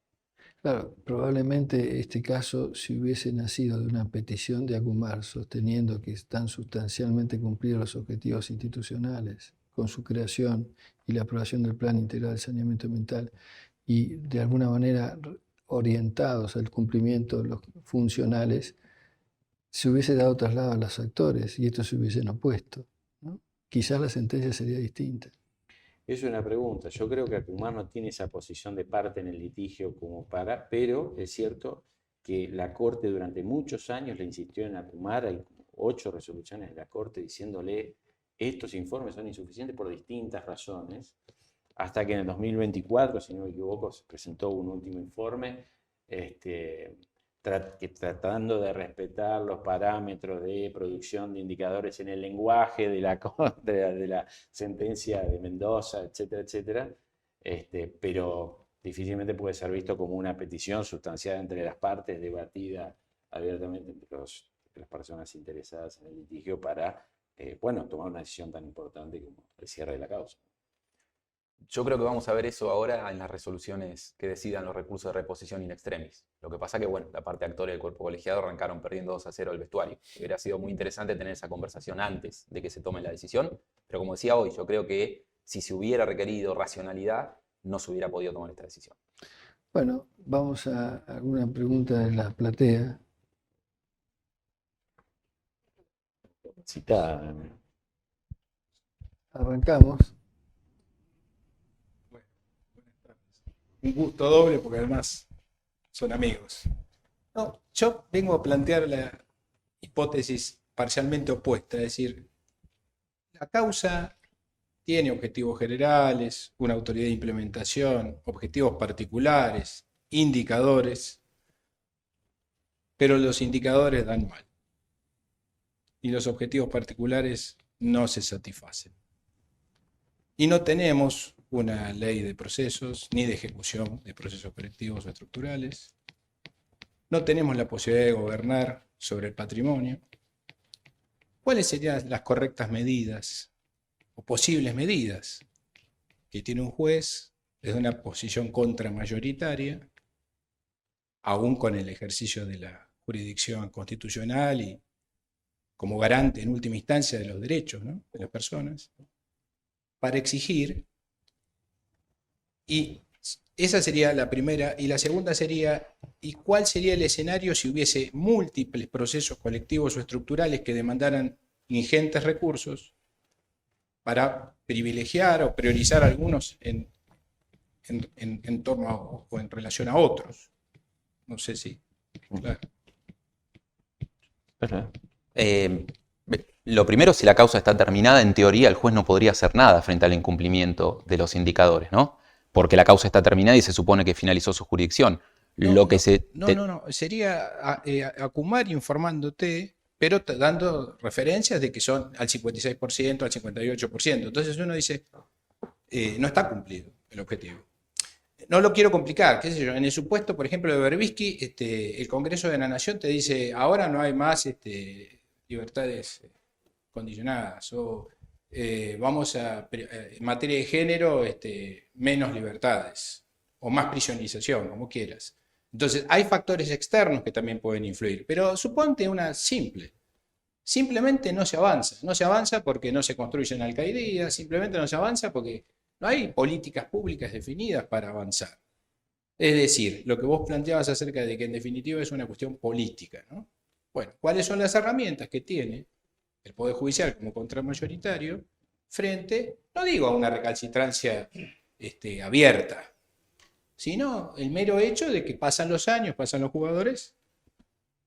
Claro, probablemente este caso, si hubiese nacido de una petición de Agumar sosteniendo que están sustancialmente cumplidos los objetivos institucionales con su creación y la aprobación del Plan Integral de Saneamiento Ambiental y de alguna manera orientados al cumplimiento de los funcionales, se hubiese dado traslado a los actores y estos se hubiesen opuesto, ¿no? Quizás la sentencia sería distinta. Es una pregunta. Yo creo que Acumar no tiene esa posición de parte en el litigio como para, pero es cierto que la Corte durante muchos años le insistió en Acumar. Hay 8 resoluciones de la Corte diciéndole estos informes son insuficientes por distintas razones, hasta que en el 2024, si no me equivoco, se presentó un último informe tratando de respetar los parámetros de producción de indicadores en el lenguaje de la sentencia de Mendoza, etcétera, etcétera, pero difícilmente puede ser visto como una petición sustanciada entre las partes, debatida abiertamente entre las personas interesadas en el litigio para, tomar una decisión tan importante como el cierre de la causa. Yo creo que vamos a ver eso ahora en las resoluciones que decidan los recursos de reposición in extremis. Lo que pasa que, la parte actora y el cuerpo colegiado arrancaron perdiendo 2-0 el vestuario. Hubiera sido muy interesante tener esa conversación antes de que se tome la decisión, pero como decía hoy, yo creo que si se hubiera requerido racionalidad, no se hubiera podido tomar esta decisión. Bueno, vamos a alguna pregunta de la platea. Citada. Arrancamos. Un gusto doble porque además son amigos. No, yo vengo a plantear la hipótesis parcialmente opuesta, es decir, la causa tiene objetivos generales, una autoridad de implementación, objetivos particulares, indicadores, pero los indicadores dan mal y los objetivos particulares no se satisfacen. Y no tenemos una ley de procesos ni de ejecución de procesos colectivos o estructurales. No tenemos la posibilidad de gobernar sobre el patrimonio. ¿Cuáles serían las correctas medidas o posibles medidas que tiene un juez desde una posición contramayoritaria, aún con el ejercicio de la jurisdicción constitucional y como garante en última instancia de los derechos, ¿no?, de las personas, para exigir? Y esa sería la primera. Y la segunda sería, ¿y cuál sería el escenario si hubiese múltiples procesos colectivos o estructurales que demandaran ingentes recursos para privilegiar o priorizar algunos en torno a, o en relación a otros? No sé si... Claro. Lo primero, si la causa está terminada, en teoría el juez no podría hacer nada frente al incumplimiento de los indicadores, ¿no? Porque la causa está terminada y se supone que finalizó su jurisdicción. No. Sería Acumar informándote, pero dando referencias de que son al 56%, al 58%. Entonces uno dice, no está cumplido el objetivo. No lo quiero complicar, qué sé yo. En el supuesto, por ejemplo, de Berbisky, el Congreso de la Nación te dice, ahora no hay más libertades condicionadas, o vamos a, en materia de género, menos libertades, o más prisionización, como quieras. Entonces, hay factores externos que también pueden influir, pero suponte una simple. Simplemente no se avanza. No se avanza porque no se construyen alcaldías, simplemente no se avanza porque no hay políticas públicas definidas para avanzar. Es decir, lo que vos planteabas acerca de que en definitiva es una cuestión política, ¿no? Bueno, ¿cuáles son las herramientas que tiene el Poder Judicial como contramayoritario frente, no digo a una recalcitrancia abierta, sino el mero hecho de que pasan los años, pasan los jugadores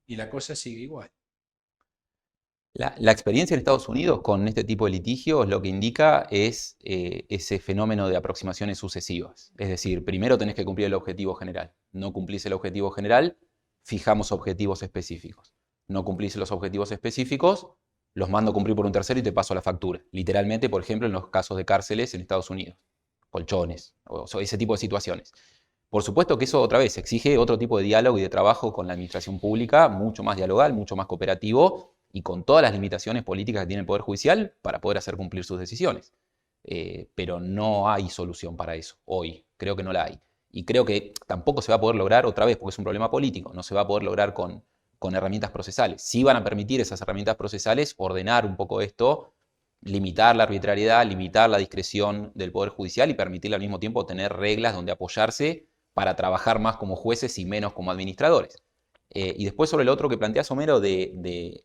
y la cosa sigue igual? La experiencia en Estados Unidos con este tipo de litigios lo que indica es ese fenómeno de aproximaciones sucesivas. Es decir, primero tenés que cumplir el objetivo general. No cumplís el objetivo general, fijamos objetivos específicos. No cumplís los objetivos específicos, los mando a cumplir por un tercero y te paso la factura. Literalmente, por ejemplo, en los casos de cárceles en Estados Unidos. colchones, o sea, ese tipo de situaciones. Por supuesto que eso otra vez exige otro tipo de diálogo y de trabajo con la administración pública, mucho más dialogal, mucho más cooperativo y con todas las limitaciones políticas que tiene el Poder Judicial para poder hacer cumplir sus decisiones. Pero no hay solución para eso hoy, creo que no la hay. Y creo que tampoco se va a poder lograr otra vez, porque es un problema político, no se va a poder lograr con herramientas procesales. Sí van a permitir esas herramientas procesales ordenar un poco esto, limitar la arbitrariedad, limitar la discreción del Poder Judicial y permitirle al mismo tiempo tener reglas donde apoyarse para trabajar más como jueces y menos como administradores. Y después sobre lo otro que planteas, Homero, de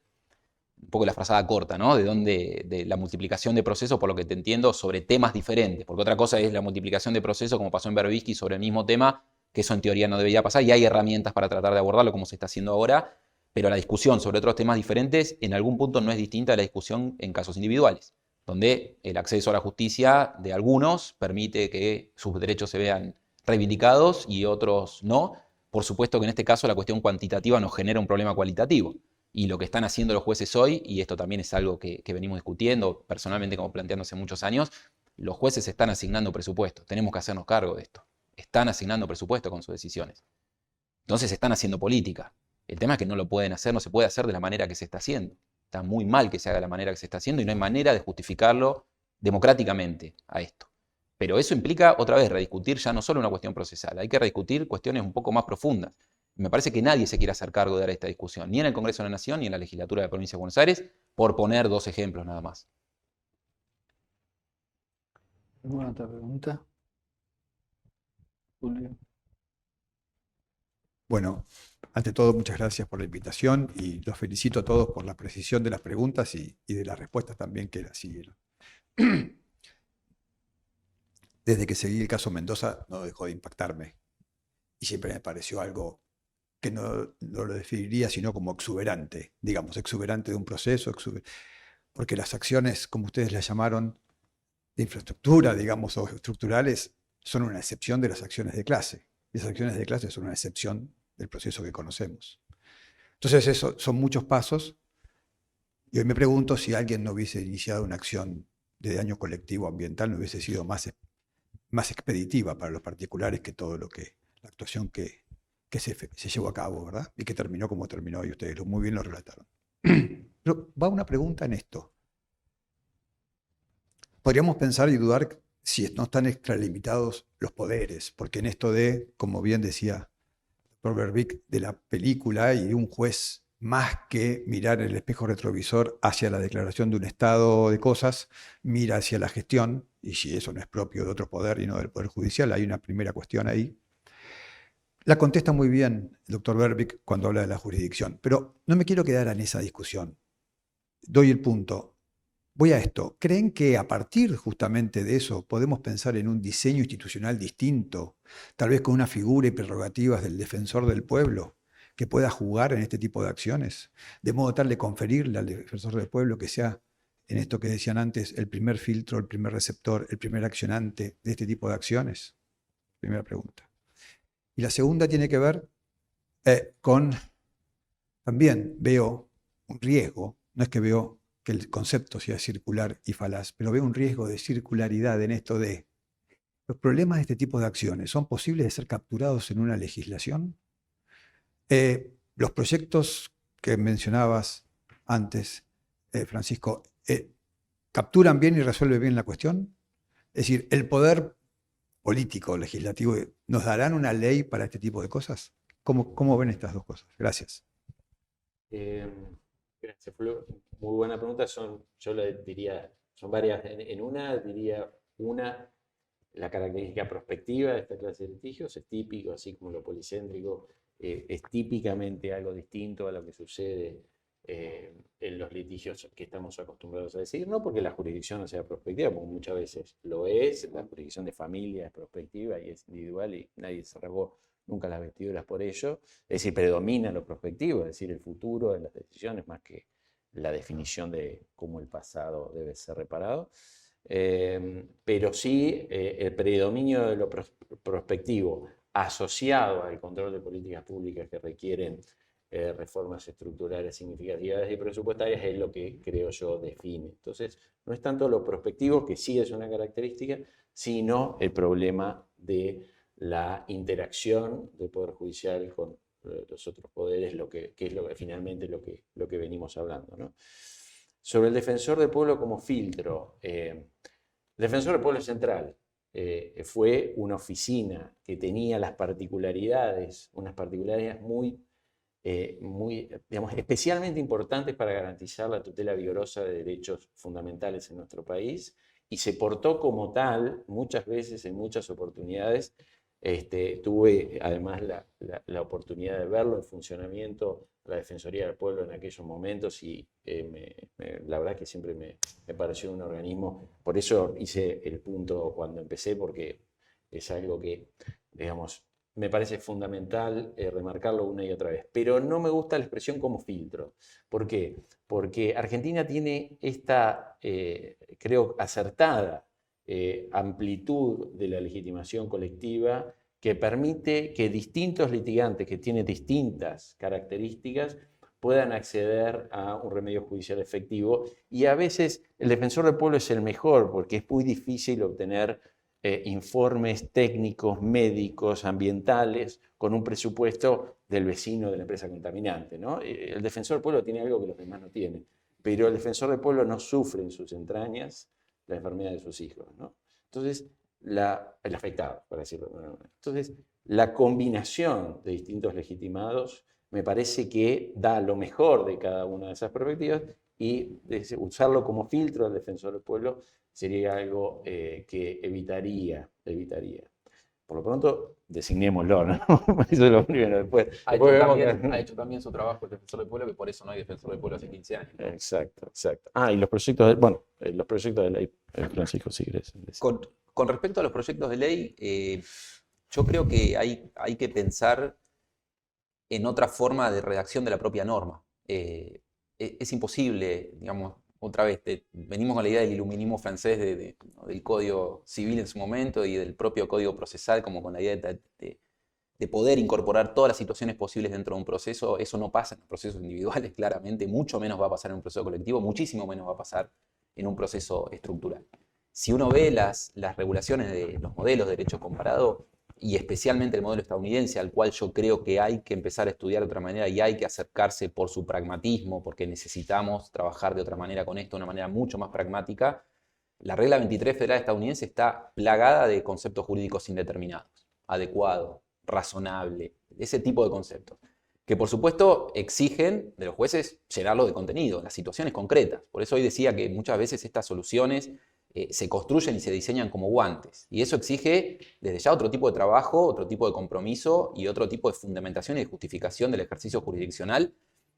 un poco la frazada corta, ¿no? De la multiplicación de procesos, por lo que te entiendo, sobre temas diferentes. Porque otra cosa es la multiplicación de procesos, como pasó en Berbisky, sobre el mismo tema, que eso en teoría no debería pasar, y hay herramientas para tratar de abordarlo, como se está haciendo ahora, pero la discusión sobre otros temas diferentes en algún punto no es distinta a la discusión en casos individuales, donde el acceso a la justicia de algunos permite que sus derechos se vean reivindicados y otros no. Por supuesto que en este caso la cuestión cuantitativa nos genera un problema cualitativo. Y lo que están haciendo los jueces hoy, y esto también es algo que venimos discutiendo personalmente como planteando hace muchos años, los jueces están asignando presupuesto. Tenemos que hacernos cargo de esto. Están asignando presupuesto con sus decisiones. Entonces están haciendo política. El tema es que no lo pueden hacer, no se puede hacer de la manera que se está haciendo. Está muy mal que se haga de la manera que se está haciendo y no hay manera de justificarlo democráticamente a esto. Pero eso implica, otra vez, rediscutir ya no solo una cuestión procesal, hay que rediscutir cuestiones un poco más profundas. Me parece que nadie se quiere hacer cargo de dar esta discusión, ni en el Congreso de la Nación, ni en la legislatura de la Provincia de Buenos Aires, por poner dos ejemplos nada más. ¿Alguna otra pregunta? Julio. Bueno, ante todo, muchas gracias por la invitación y los felicito a todos por la precisión de las preguntas y de las respuestas también que las siguieron. Desde que seguí el caso Mendoza no dejó de impactarme y siempre me pareció algo que no lo definiría sino como exuberante, digamos, exuberante de un proceso, porque las acciones, como ustedes las llamaron, de infraestructura, digamos, o estructurales, son una excepción de las acciones de clase. Y las acciones de clase son una excepción del proceso que conocemos. Entonces, eso son muchos pasos. Y hoy me pregunto si alguien no hubiese iniciado una acción de daño colectivo ambiental, no hubiese sido más expeditiva para los particulares que todo lo que, la actuación que se llevó a cabo, ¿verdad? Y que terminó como terminó, y ustedes muy bien lo relataron. Pero va una pregunta en esto. Podríamos pensar y dudar si no están extralimitados los poderes, porque en esto de, como bien decía Robert Vick, de la película y un juez más que mirar el espejo retrovisor hacia la declaración de un estado de cosas, mira hacia la gestión, y si eso no es propio de otro poder y no del Poder Judicial, hay una primera cuestión ahí. La contesta muy bien el doctor Berbick cuando habla de la jurisdicción, pero no me quiero quedar en esa discusión. Doy el punto. Voy a esto. ¿Creen que a partir justamente de eso podemos pensar en un diseño institucional distinto, tal vez con una figura y prerrogativas del defensor del pueblo que pueda jugar en este tipo de acciones? De modo tal de conferirle al defensor del pueblo que sea, en esto que decían antes, el primer filtro, el primer receptor, el primer accionante de este tipo de acciones. Primera pregunta. Y la segunda tiene que ver con, también veo un riesgo, no es que veo que el concepto sea circular y falaz, pero veo un riesgo de circularidad en esto de los problemas de este tipo de acciones. ¿Son posibles de ser capturados en una legislación? Los proyectos que mencionabas antes, Francisco, ¿capturan bien y resuelven bien la cuestión? Es decir, ¿el poder político, legislativo, nos darán una ley para este tipo de cosas? ¿Cómo ven estas dos cosas? Gracias. Gracias, Flor. Muy buena pregunta. Yo le diría, son varias. En una, diría la característica prospectiva de esta clase de litigios es típico, así como lo policéntrico, es típicamente algo distinto a lo que sucede en los litigios que estamos acostumbrados a decir, no porque la jurisdicción no sea prospectiva, porque muchas veces lo es, la jurisdicción de familia es prospectiva y es individual y nadie se rasgó nunca las vestiduras por ello, es decir, predomina lo prospectivo, es decir, el futuro de las decisiones más que la definición de cómo el pasado debe ser reparado. Pero sí el predominio de lo prospectivo asociado al control de políticas públicas que requieren reformas estructurales significativas y presupuestarias, es lo que creo yo define. Entonces, no es tanto lo prospectivo, que sí es una característica, sino el problema de la interacción del Poder Judicial con los otros poderes, que es finalmente lo que venimos hablando, ¿no? Sobre el defensor del pueblo como filtro, el defensor del pueblo es central. Fue una oficina que tenía unas particularidades muy, digamos, especialmente importantes para garantizar la tutela vigorosa de derechos fundamentales en nuestro país, y se portó como tal muchas veces, en muchas oportunidades. Tuve además la oportunidad de verlo en funcionamiento, la Defensoría del Pueblo en aquellos momentos, y la verdad que siempre me pareció un organismo. Por eso hice el punto cuando empecé, porque es algo que, digamos, me parece fundamental remarcarlo una y otra vez. Pero no me gusta la expresión como filtro. ¿Por qué? Porque Argentina tiene esta, creo, acertada amplitud de la legitimación colectiva, que permite que distintos litigantes que tienen distintas características puedan acceder a un remedio judicial efectivo, y a veces el defensor del pueblo es el mejor, porque es muy difícil obtener informes técnicos, médicos, ambientales, con un presupuesto del vecino de la empresa contaminante, ¿no? El defensor del pueblo tiene algo que los demás no tienen, pero el defensor del pueblo no sufre en sus entrañas la enfermedad de sus hijos, ¿no? Entonces, el afectado, para decirlo de alguna manera. Entonces, la combinación de distintos legitimados me parece que da lo mejor de cada una de esas perspectivas, y usarlo como filtro del defensor del pueblo sería algo que evitaría. Por lo pronto, designémoslo, ¿no? Eso es lo primero. Después Ha hecho también su trabajo el defensor del pueblo, que por eso no hay defensor del pueblo hace 15 años. Exacto. Y los proyectos de ley, Francisco, si querés. Con respecto a los proyectos de ley, yo creo que hay que pensar en otra forma de redacción de la propia norma. Es imposible, digamos, otra vez, venimos con la idea del iluminismo francés del Código Civil en su momento y del propio Código Procesal, como con la idea de poder incorporar todas las situaciones posibles dentro de un proceso. Eso no pasa en los procesos individuales, claramente, mucho menos va a pasar en un proceso colectivo, muchísimo menos va a pasar en un proceso estructural. Si uno ve las regulaciones de los modelos de derecho comparado, y especialmente el modelo estadounidense, al cual yo creo que hay que empezar a estudiar de otra manera y hay que acercarse por su pragmatismo, porque necesitamos trabajar de otra manera con esto, de una manera mucho más pragmática, la regla 23 federal estadounidense está plagada de conceptos jurídicos indeterminados, adecuado, razonable, ese tipo de conceptos, que por supuesto exigen de los jueces llenarlo de contenido, las situaciones concretas. Por eso hoy decía que muchas veces estas soluciones se construyen y se diseñan como guantes. Y eso exige desde ya otro tipo de trabajo, otro tipo de compromiso y otro tipo de fundamentación y de justificación del ejercicio jurisdiccional,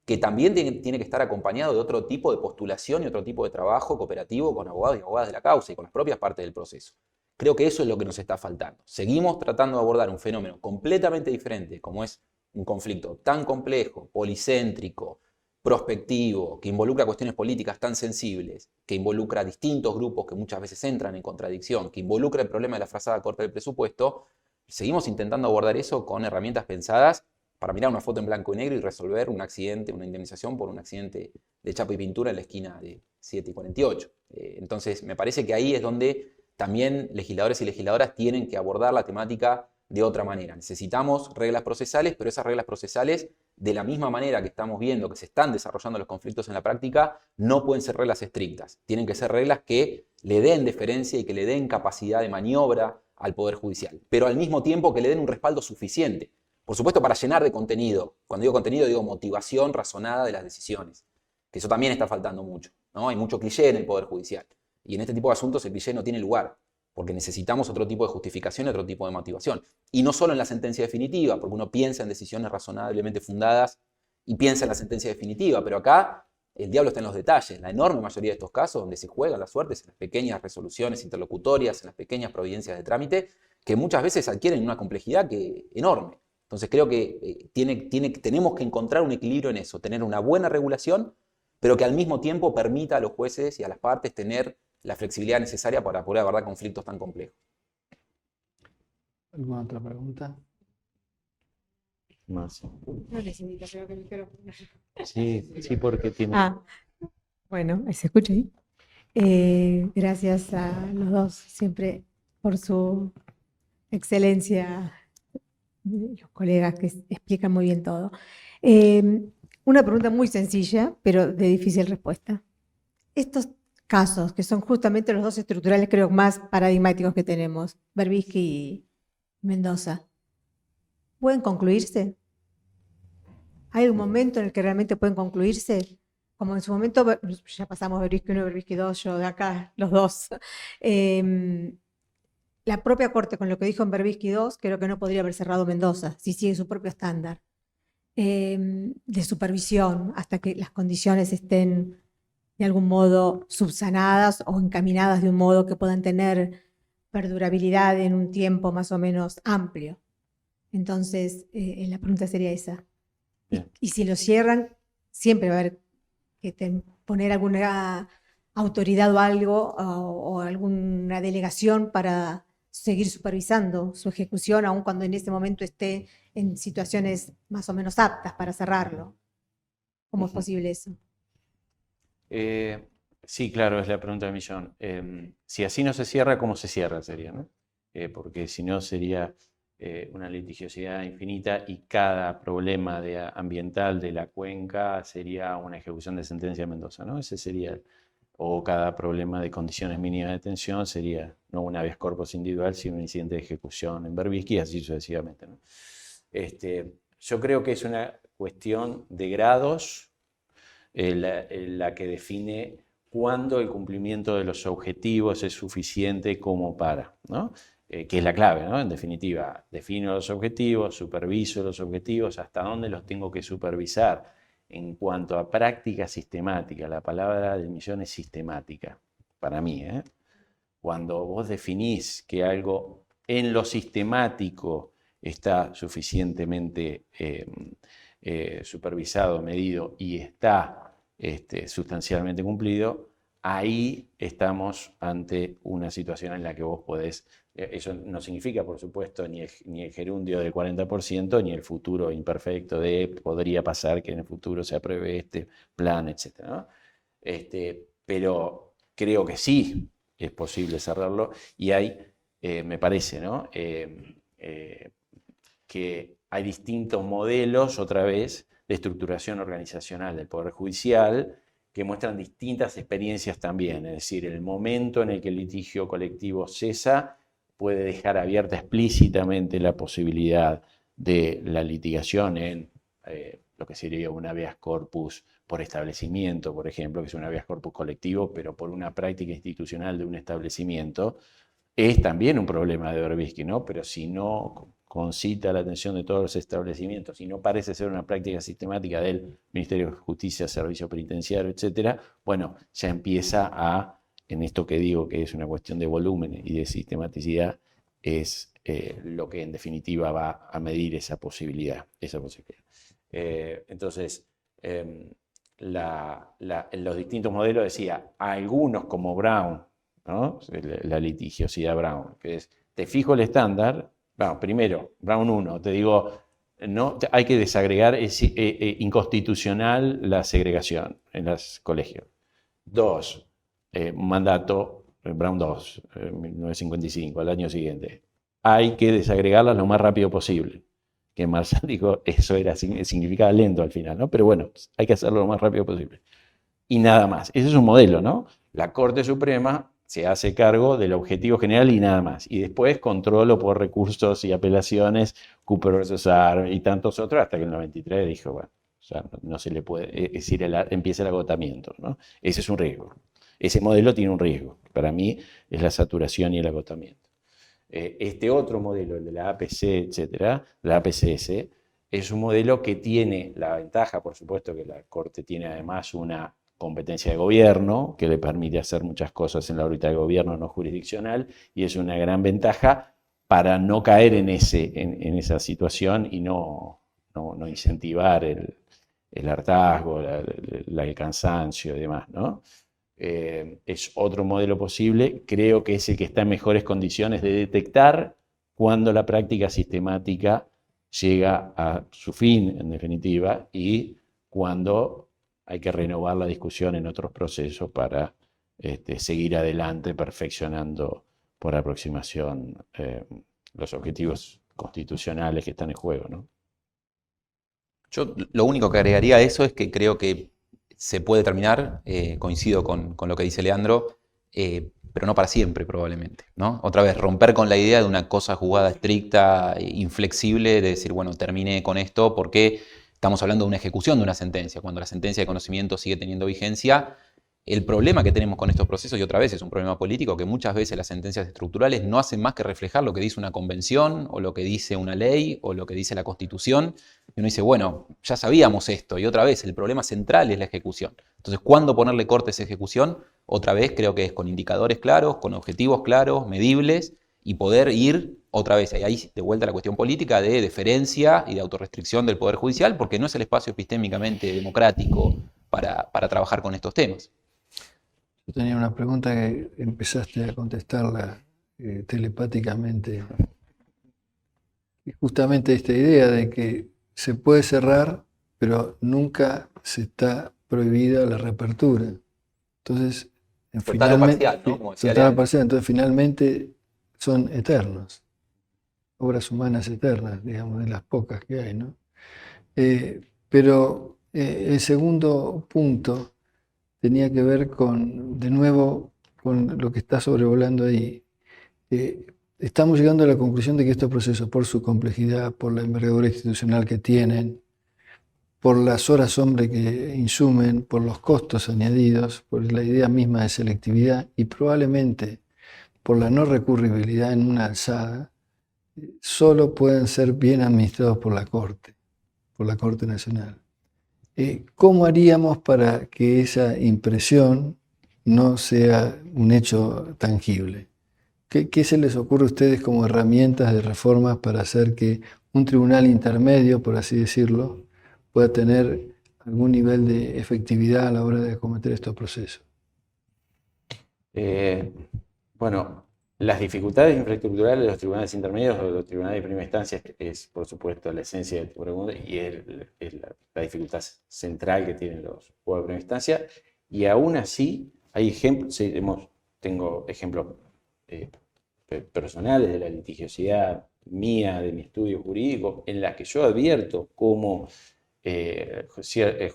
que también tiene que estar acompañado de otro tipo de postulación y otro tipo de trabajo cooperativo con abogados y abogadas de la causa y con las propias partes del proceso. Creo que eso es lo que nos está faltando. Seguimos tratando de abordar un fenómeno completamente diferente, como es un conflicto tan complejo, policéntrico, prospectivo, que involucra cuestiones políticas tan sensibles, que involucra distintos grupos que muchas veces entran en contradicción, que involucra el problema de la frazada corta del presupuesto. Seguimos intentando abordar eso con herramientas pensadas para mirar una foto en blanco y negro y resolver un accidente, una indemnización por un accidente de chapa y pintura en la esquina de 7 y 48. Entonces, me parece que ahí es donde también legisladores y legisladoras tienen que abordar la temática de otra manera. Necesitamos reglas procesales, pero esas reglas procesales, de la misma manera que estamos viendo que se están desarrollando los conflictos en la práctica, no pueden ser reglas estrictas. Tienen que ser reglas que le den deferencia y que le den capacidad de maniobra al Poder Judicial, pero al mismo tiempo que le den un respaldo suficiente. Por supuesto, para llenar de contenido. Cuando digo contenido, digo motivación razonada de las decisiones, que eso también está faltando mucho, ¿no? Hay mucho cliché en el Poder Judicial, y en este tipo de asuntos el cliché no tiene lugar, porque necesitamos otro tipo de justificación y otro tipo de motivación. Y no solo en la sentencia definitiva, porque uno piensa en decisiones razonablemente fundadas y piensa en la sentencia definitiva, pero acá el diablo está en los detalles. La enorme mayoría de estos casos donde se juegan las suertes en las pequeñas resoluciones interlocutorias, en las pequeñas providencias de trámite, que muchas veces adquieren una complejidad enorme. Entonces creo que tenemos que encontrar un equilibrio en eso, tener una buena regulación, pero que al mismo tiempo permita a los jueces y a las partes tener la flexibilidad necesaria para poder abordar conflictos tan complejos. ¿Alguna otra pregunta? Marce. No les invito, creo que el micrófono. Sí, sí, porque tiene... Bueno, ¿se escucha ahí? Gracias a los dos siempre por su excelencia, los colegas que explican muy bien todo. Una pregunta muy sencilla, pero de difícil respuesta. Estos casos, que son justamente los dos estructurales creo más paradigmáticos que tenemos, Berbisky y Mendoza, ¿pueden concluirse? ¿Hay un momento en el que realmente pueden concluirse? Como en su momento, ya pasamos Berbisky 1, Berbisky 2, yo de acá, los dos. La propia Corte, con lo que dijo en Berbisky 2, creo que no podría haber cerrado Mendoza, si sigue su propio estándar de supervisión hasta que las condiciones estén de algún modo subsanadas o encaminadas de un modo que puedan tener perdurabilidad en un tiempo más o menos amplio. Entonces, la pregunta sería esa. Y si lo cierran, siempre va a haber que poner alguna autoridad o algo o alguna delegación para seguir supervisando su ejecución, aun cuando en ese momento esté en situaciones más o menos aptas para cerrarlo. ¿Cómo es posible eso? Sí, claro, es la pregunta del millón. Si así no se cierra, ¿cómo se cierra? Sería, ¿no? Porque si no sería una litigiosidad infinita y cada problema ambiental de la cuenca sería una ejecución de sentencia de Mendoza, ¿no? Ese sería, o cada problema de condiciones mínimas de detención sería no un habeas corpus individual, sino un incidente de ejecución en Berbisky y así sucesivamente, ¿no? Yo creo que es una cuestión de grados la que define cuándo el cumplimiento de los objetivos es suficiente como para, ¿no? Que es la clave, ¿no? En definitiva, defino los objetivos, superviso los objetivos, hasta dónde los tengo que supervisar. En cuanto a práctica sistemática, la palabra del millón es sistemática, para mí, ¿eh? Cuando vos definís que algo en lo sistemático está suficientemente supervisado, medido y está sustancialmente cumplido, ahí estamos ante una situación en la que vos podés, eso no significa, por supuesto, ni el gerundio del 40%, ni el futuro imperfecto de podría pasar que en el futuro se apruebe este plan, etc., ¿no? Pero creo que sí es posible cerrarlo y hay, me parece, ¿no? Que hay distintos modelos, otra vez, de estructuración organizacional del Poder Judicial que muestran distintas experiencias también. Es decir, el momento en el que el litigio colectivo cesa puede dejar abierta explícitamente la posibilidad de la litigación en lo que sería un habeas corpus por establecimiento, por ejemplo, que es un habeas corpus colectivo, pero por una práctica institucional de un establecimiento. Es también un problema de Berbisky, ¿no? Pero si no concita la atención de todos los establecimientos y no parece ser una práctica sistemática del Ministerio de Justicia, Servicio Penitenciario, etcétera, bueno, ya empieza a, en esto que digo que es una cuestión de volumen y de sistematicidad, es lo que en definitiva va a medir esa posibilidad. Entonces, los distintos modelos decía, algunos como Brown, ¿no? La litigiosidad Brown, que es, te fijo el estándar, bueno, primero, Brown 1, te digo, no, hay que desagregar, es inconstitucional la segregación en los colegios. 2, mandato, Brown 2, 1955, al año siguiente, hay que desagregarla lo más rápido posible. Que Marshall dijo, eso significaba lento al final, ¿no? Pero bueno, hay que hacerlo lo más rápido posible. Y nada más. Ese es un modelo, ¿no? La Corte Suprema se hace cargo del objetivo general y nada más. Y después controlo por recursos y apelaciones, Cooper versus Arm y tantos otros, hasta que en el 93 dijo, bueno, ya no se le puede, es decir, empieza el agotamiento, ¿no? Ese es un riesgo. Ese modelo tiene un riesgo. Para mí es la saturación y el agotamiento. Este otro modelo, el de la APC, etcétera, la APCS, es un modelo que tiene la ventaja, por supuesto, que la Corte tiene además una competencia de gobierno que le permite hacer muchas cosas en la órbita de gobierno no jurisdiccional y es una gran ventaja para no caer en esa situación y no incentivar el hartazgo, el cansancio y demás, ¿no? Es otro modelo posible, creo que es el que está en mejores condiciones de detectar cuando la práctica sistemática llega a su fin, en definitiva, y cuando hay que renovar la discusión en otros procesos para seguir adelante, perfeccionando por aproximación los objetivos constitucionales que están en juego, ¿no? Yo lo único que agregaría a eso es que creo que se puede terminar, coincido con lo que dice Leandro, pero no para siempre probablemente, ¿no? Otra vez, romper con la idea de una cosa jugada estricta, inflexible, de decir, bueno, terminé con esto porque estamos hablando de una ejecución de una sentencia. Cuando la sentencia de conocimiento sigue teniendo vigencia, el problema que tenemos con estos procesos, y otra vez es un problema político, que muchas veces las sentencias estructurales no hacen más que reflejar lo que dice una convención, o lo que dice una ley, o lo que dice la Constitución. Y uno dice, bueno, ya sabíamos esto, y otra vez, el problema central es la ejecución. Entonces, ¿cuándo ponerle corte a esa ejecución? Otra vez creo que es con indicadores claros, con objetivos claros, medibles, y poder ir otra vez, ahí de vuelta a la cuestión política de deferencia y de autorrestricción del Poder Judicial, porque no es el espacio epistémicamente democrático para trabajar con estos temas. Yo tenía una pregunta que empezaste a contestarla telepáticamente. Y justamente esta idea de que se puede cerrar, pero nunca se está prohibida la reapertura. Entonces, Total o parcial, ¿no? Como decía total o Leandro. parcial. Entonces, finalmente son eternos. Obras humanas eternas, digamos, de las pocas que hay, ¿no? Pero el segundo punto tenía que ver con, de nuevo, con lo que está sobrevolando ahí. Estamos llegando a la conclusión de que estos procesos, por su complejidad, por la envergadura institucional que tienen, por las horas hombre que insumen, por los costos añadidos, por la idea misma de selectividad y probablemente por la no recurribilidad en una alzada, solo pueden ser bien administrados por la Corte Nacional. ¿Cómo haríamos para que esa impresión no sea un hecho tangible? ¿Qué se les ocurre a ustedes como herramientas de reformas para hacer que un tribunal intermedio, por así decirlo, pueda tener algún nivel de efectividad a la hora de acometer estos procesos? Bueno, las dificultades infraestructurales de los tribunales intermedios o de los tribunales de primera instancia es, por supuesto, la esencia de tu pregunta y es la dificultad central que tienen los juegos de primera instancia. Y aún así, hay ejemplos, tengo ejemplos personales de la litigiosidad mía, de mi estudio jurídico, en las que yo advierto cómo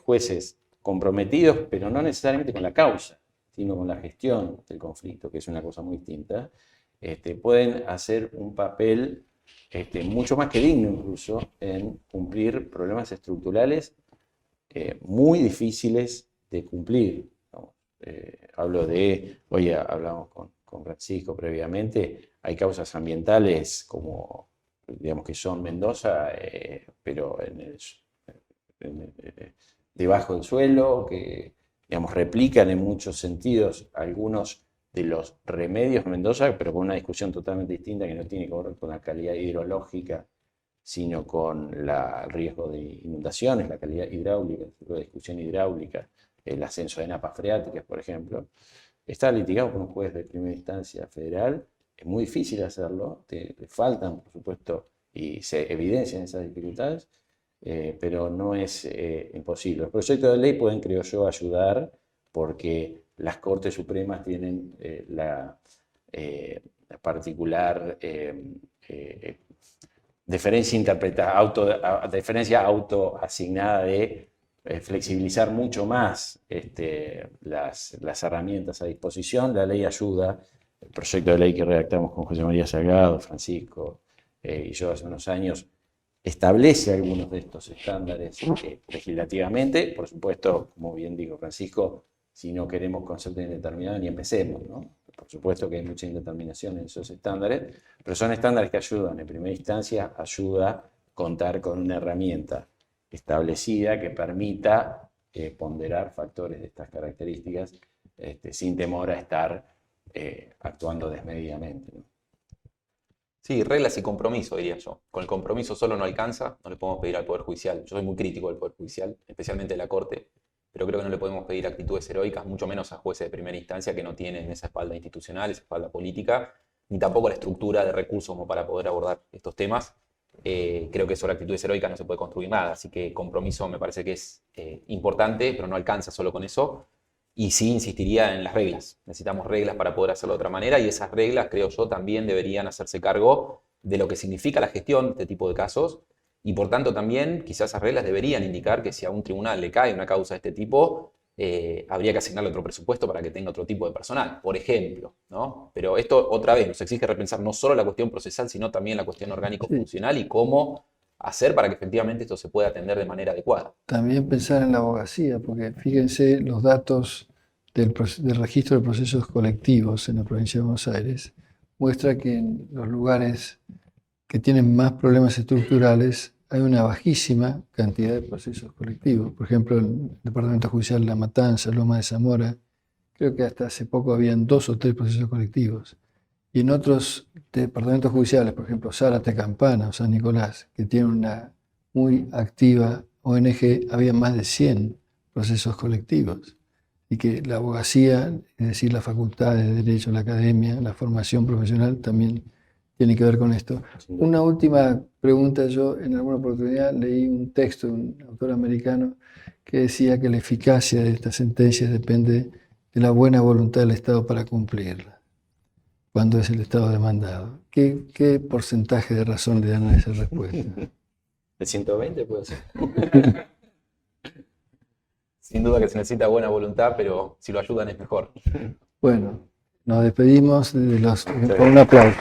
jueces comprometidos, pero no necesariamente con la causa, sino con la gestión del conflicto, que es una cosa muy distinta, pueden hacer un papel mucho más que digno incluso en cumplir problemas estructurales muy difíciles de cumplir, ¿no? Hablo de, hoy hablamos con Francisco previamente, hay causas ambientales como, digamos que son Mendoza, pero debajo del suelo, que digamos, replican en muchos sentidos algunos de los remedios de Mendoza, pero con una discusión totalmente distinta que no tiene que ver con la calidad hidrológica, sino con el riesgo de inundaciones, la calidad hidráulica, la discusión hidráulica, el ascenso de napas freáticas, por ejemplo. Está litigado por un juez de primera instancia federal, es muy difícil hacerlo, le faltan, por supuesto, y se evidencian esas dificultades, pero no es imposible. Los proyectos de ley pueden, creo yo, ayudar porque las Cortes Supremas tienen la particular diferencia autoasignada de flexibilizar mucho más las herramientas a disposición. La ley ayuda, el proyecto de ley que redactamos con José María Salgado, Francisco y yo hace unos años, establece algunos de estos estándares legislativamente. Por supuesto, como bien dijo Francisco, si no queremos conceptos indeterminados, ni empecemos, ¿no? Por supuesto que hay mucha indeterminación en esos estándares, pero son estándares que ayudan. En primera instancia, ayuda a contar con una herramienta establecida que permita ponderar factores de estas características sin temor a estar actuando desmedidamente, ¿no? Sí, reglas y compromiso, diría yo. Con el compromiso solo no alcanza, no le podemos pedir al Poder Judicial. Yo soy muy crítico del Poder Judicial, especialmente de la Corte, pero creo que no le podemos pedir actitudes heroicas, mucho menos a jueces de primera instancia que no tienen esa espalda institucional, esa espalda política, ni tampoco la estructura de recursos como para poder abordar estos temas. creo que sobre actitudes heroicas no se puede construir nada. Así que compromiso me parece que es importante, pero no alcanza solo con eso. Y sí insistiría en las reglas. Necesitamos reglas para poder hacerlo de otra manera y esas reglas, creo yo, también deberían hacerse cargo de lo que significa la gestión de este tipo de casos y por tanto también quizás esas reglas deberían indicar que si a un tribunal le cae una causa de este tipo, habría que asignarle otro presupuesto para que tenga otro tipo de personal, por ejemplo, ¿no? Pero esto otra vez nos exige repensar no solo la cuestión procesal, sino también la cuestión orgánico-funcional y cómo hacer para que efectivamente esto se pueda atender de manera adecuada. También pensar en la abogacía, porque fíjense los datos del registro de procesos colectivos en la provincia de Buenos Aires, muestra que en los lugares que tienen más problemas estructurales hay una bajísima cantidad de procesos colectivos. Por ejemplo, el Departamento Judicial de La Matanza, Loma de Zamora, creo que hasta hace poco habían 2 o 3 procesos colectivos. Y en otros departamentos judiciales, por ejemplo, Zárate, Campana o San Nicolás, que tienen una muy activa ONG, había más de 100 procesos colectivos. Y que la abogacía, es decir, la facultad de Derecho, la academia, la formación profesional también tiene que ver con esto. Una última pregunta. Yo en alguna oportunidad leí un texto de un autor americano que decía que la eficacia de estas sentencias depende de la buena voluntad del Estado para cumplirla, cuando es el Estado demandado. ¿Qué porcentaje de razón le dan a esa respuesta? ¿De 120 puede ser? Sin duda que se necesita buena voluntad, pero si lo ayudan es mejor. Bueno, nos despedimos con un aplauso.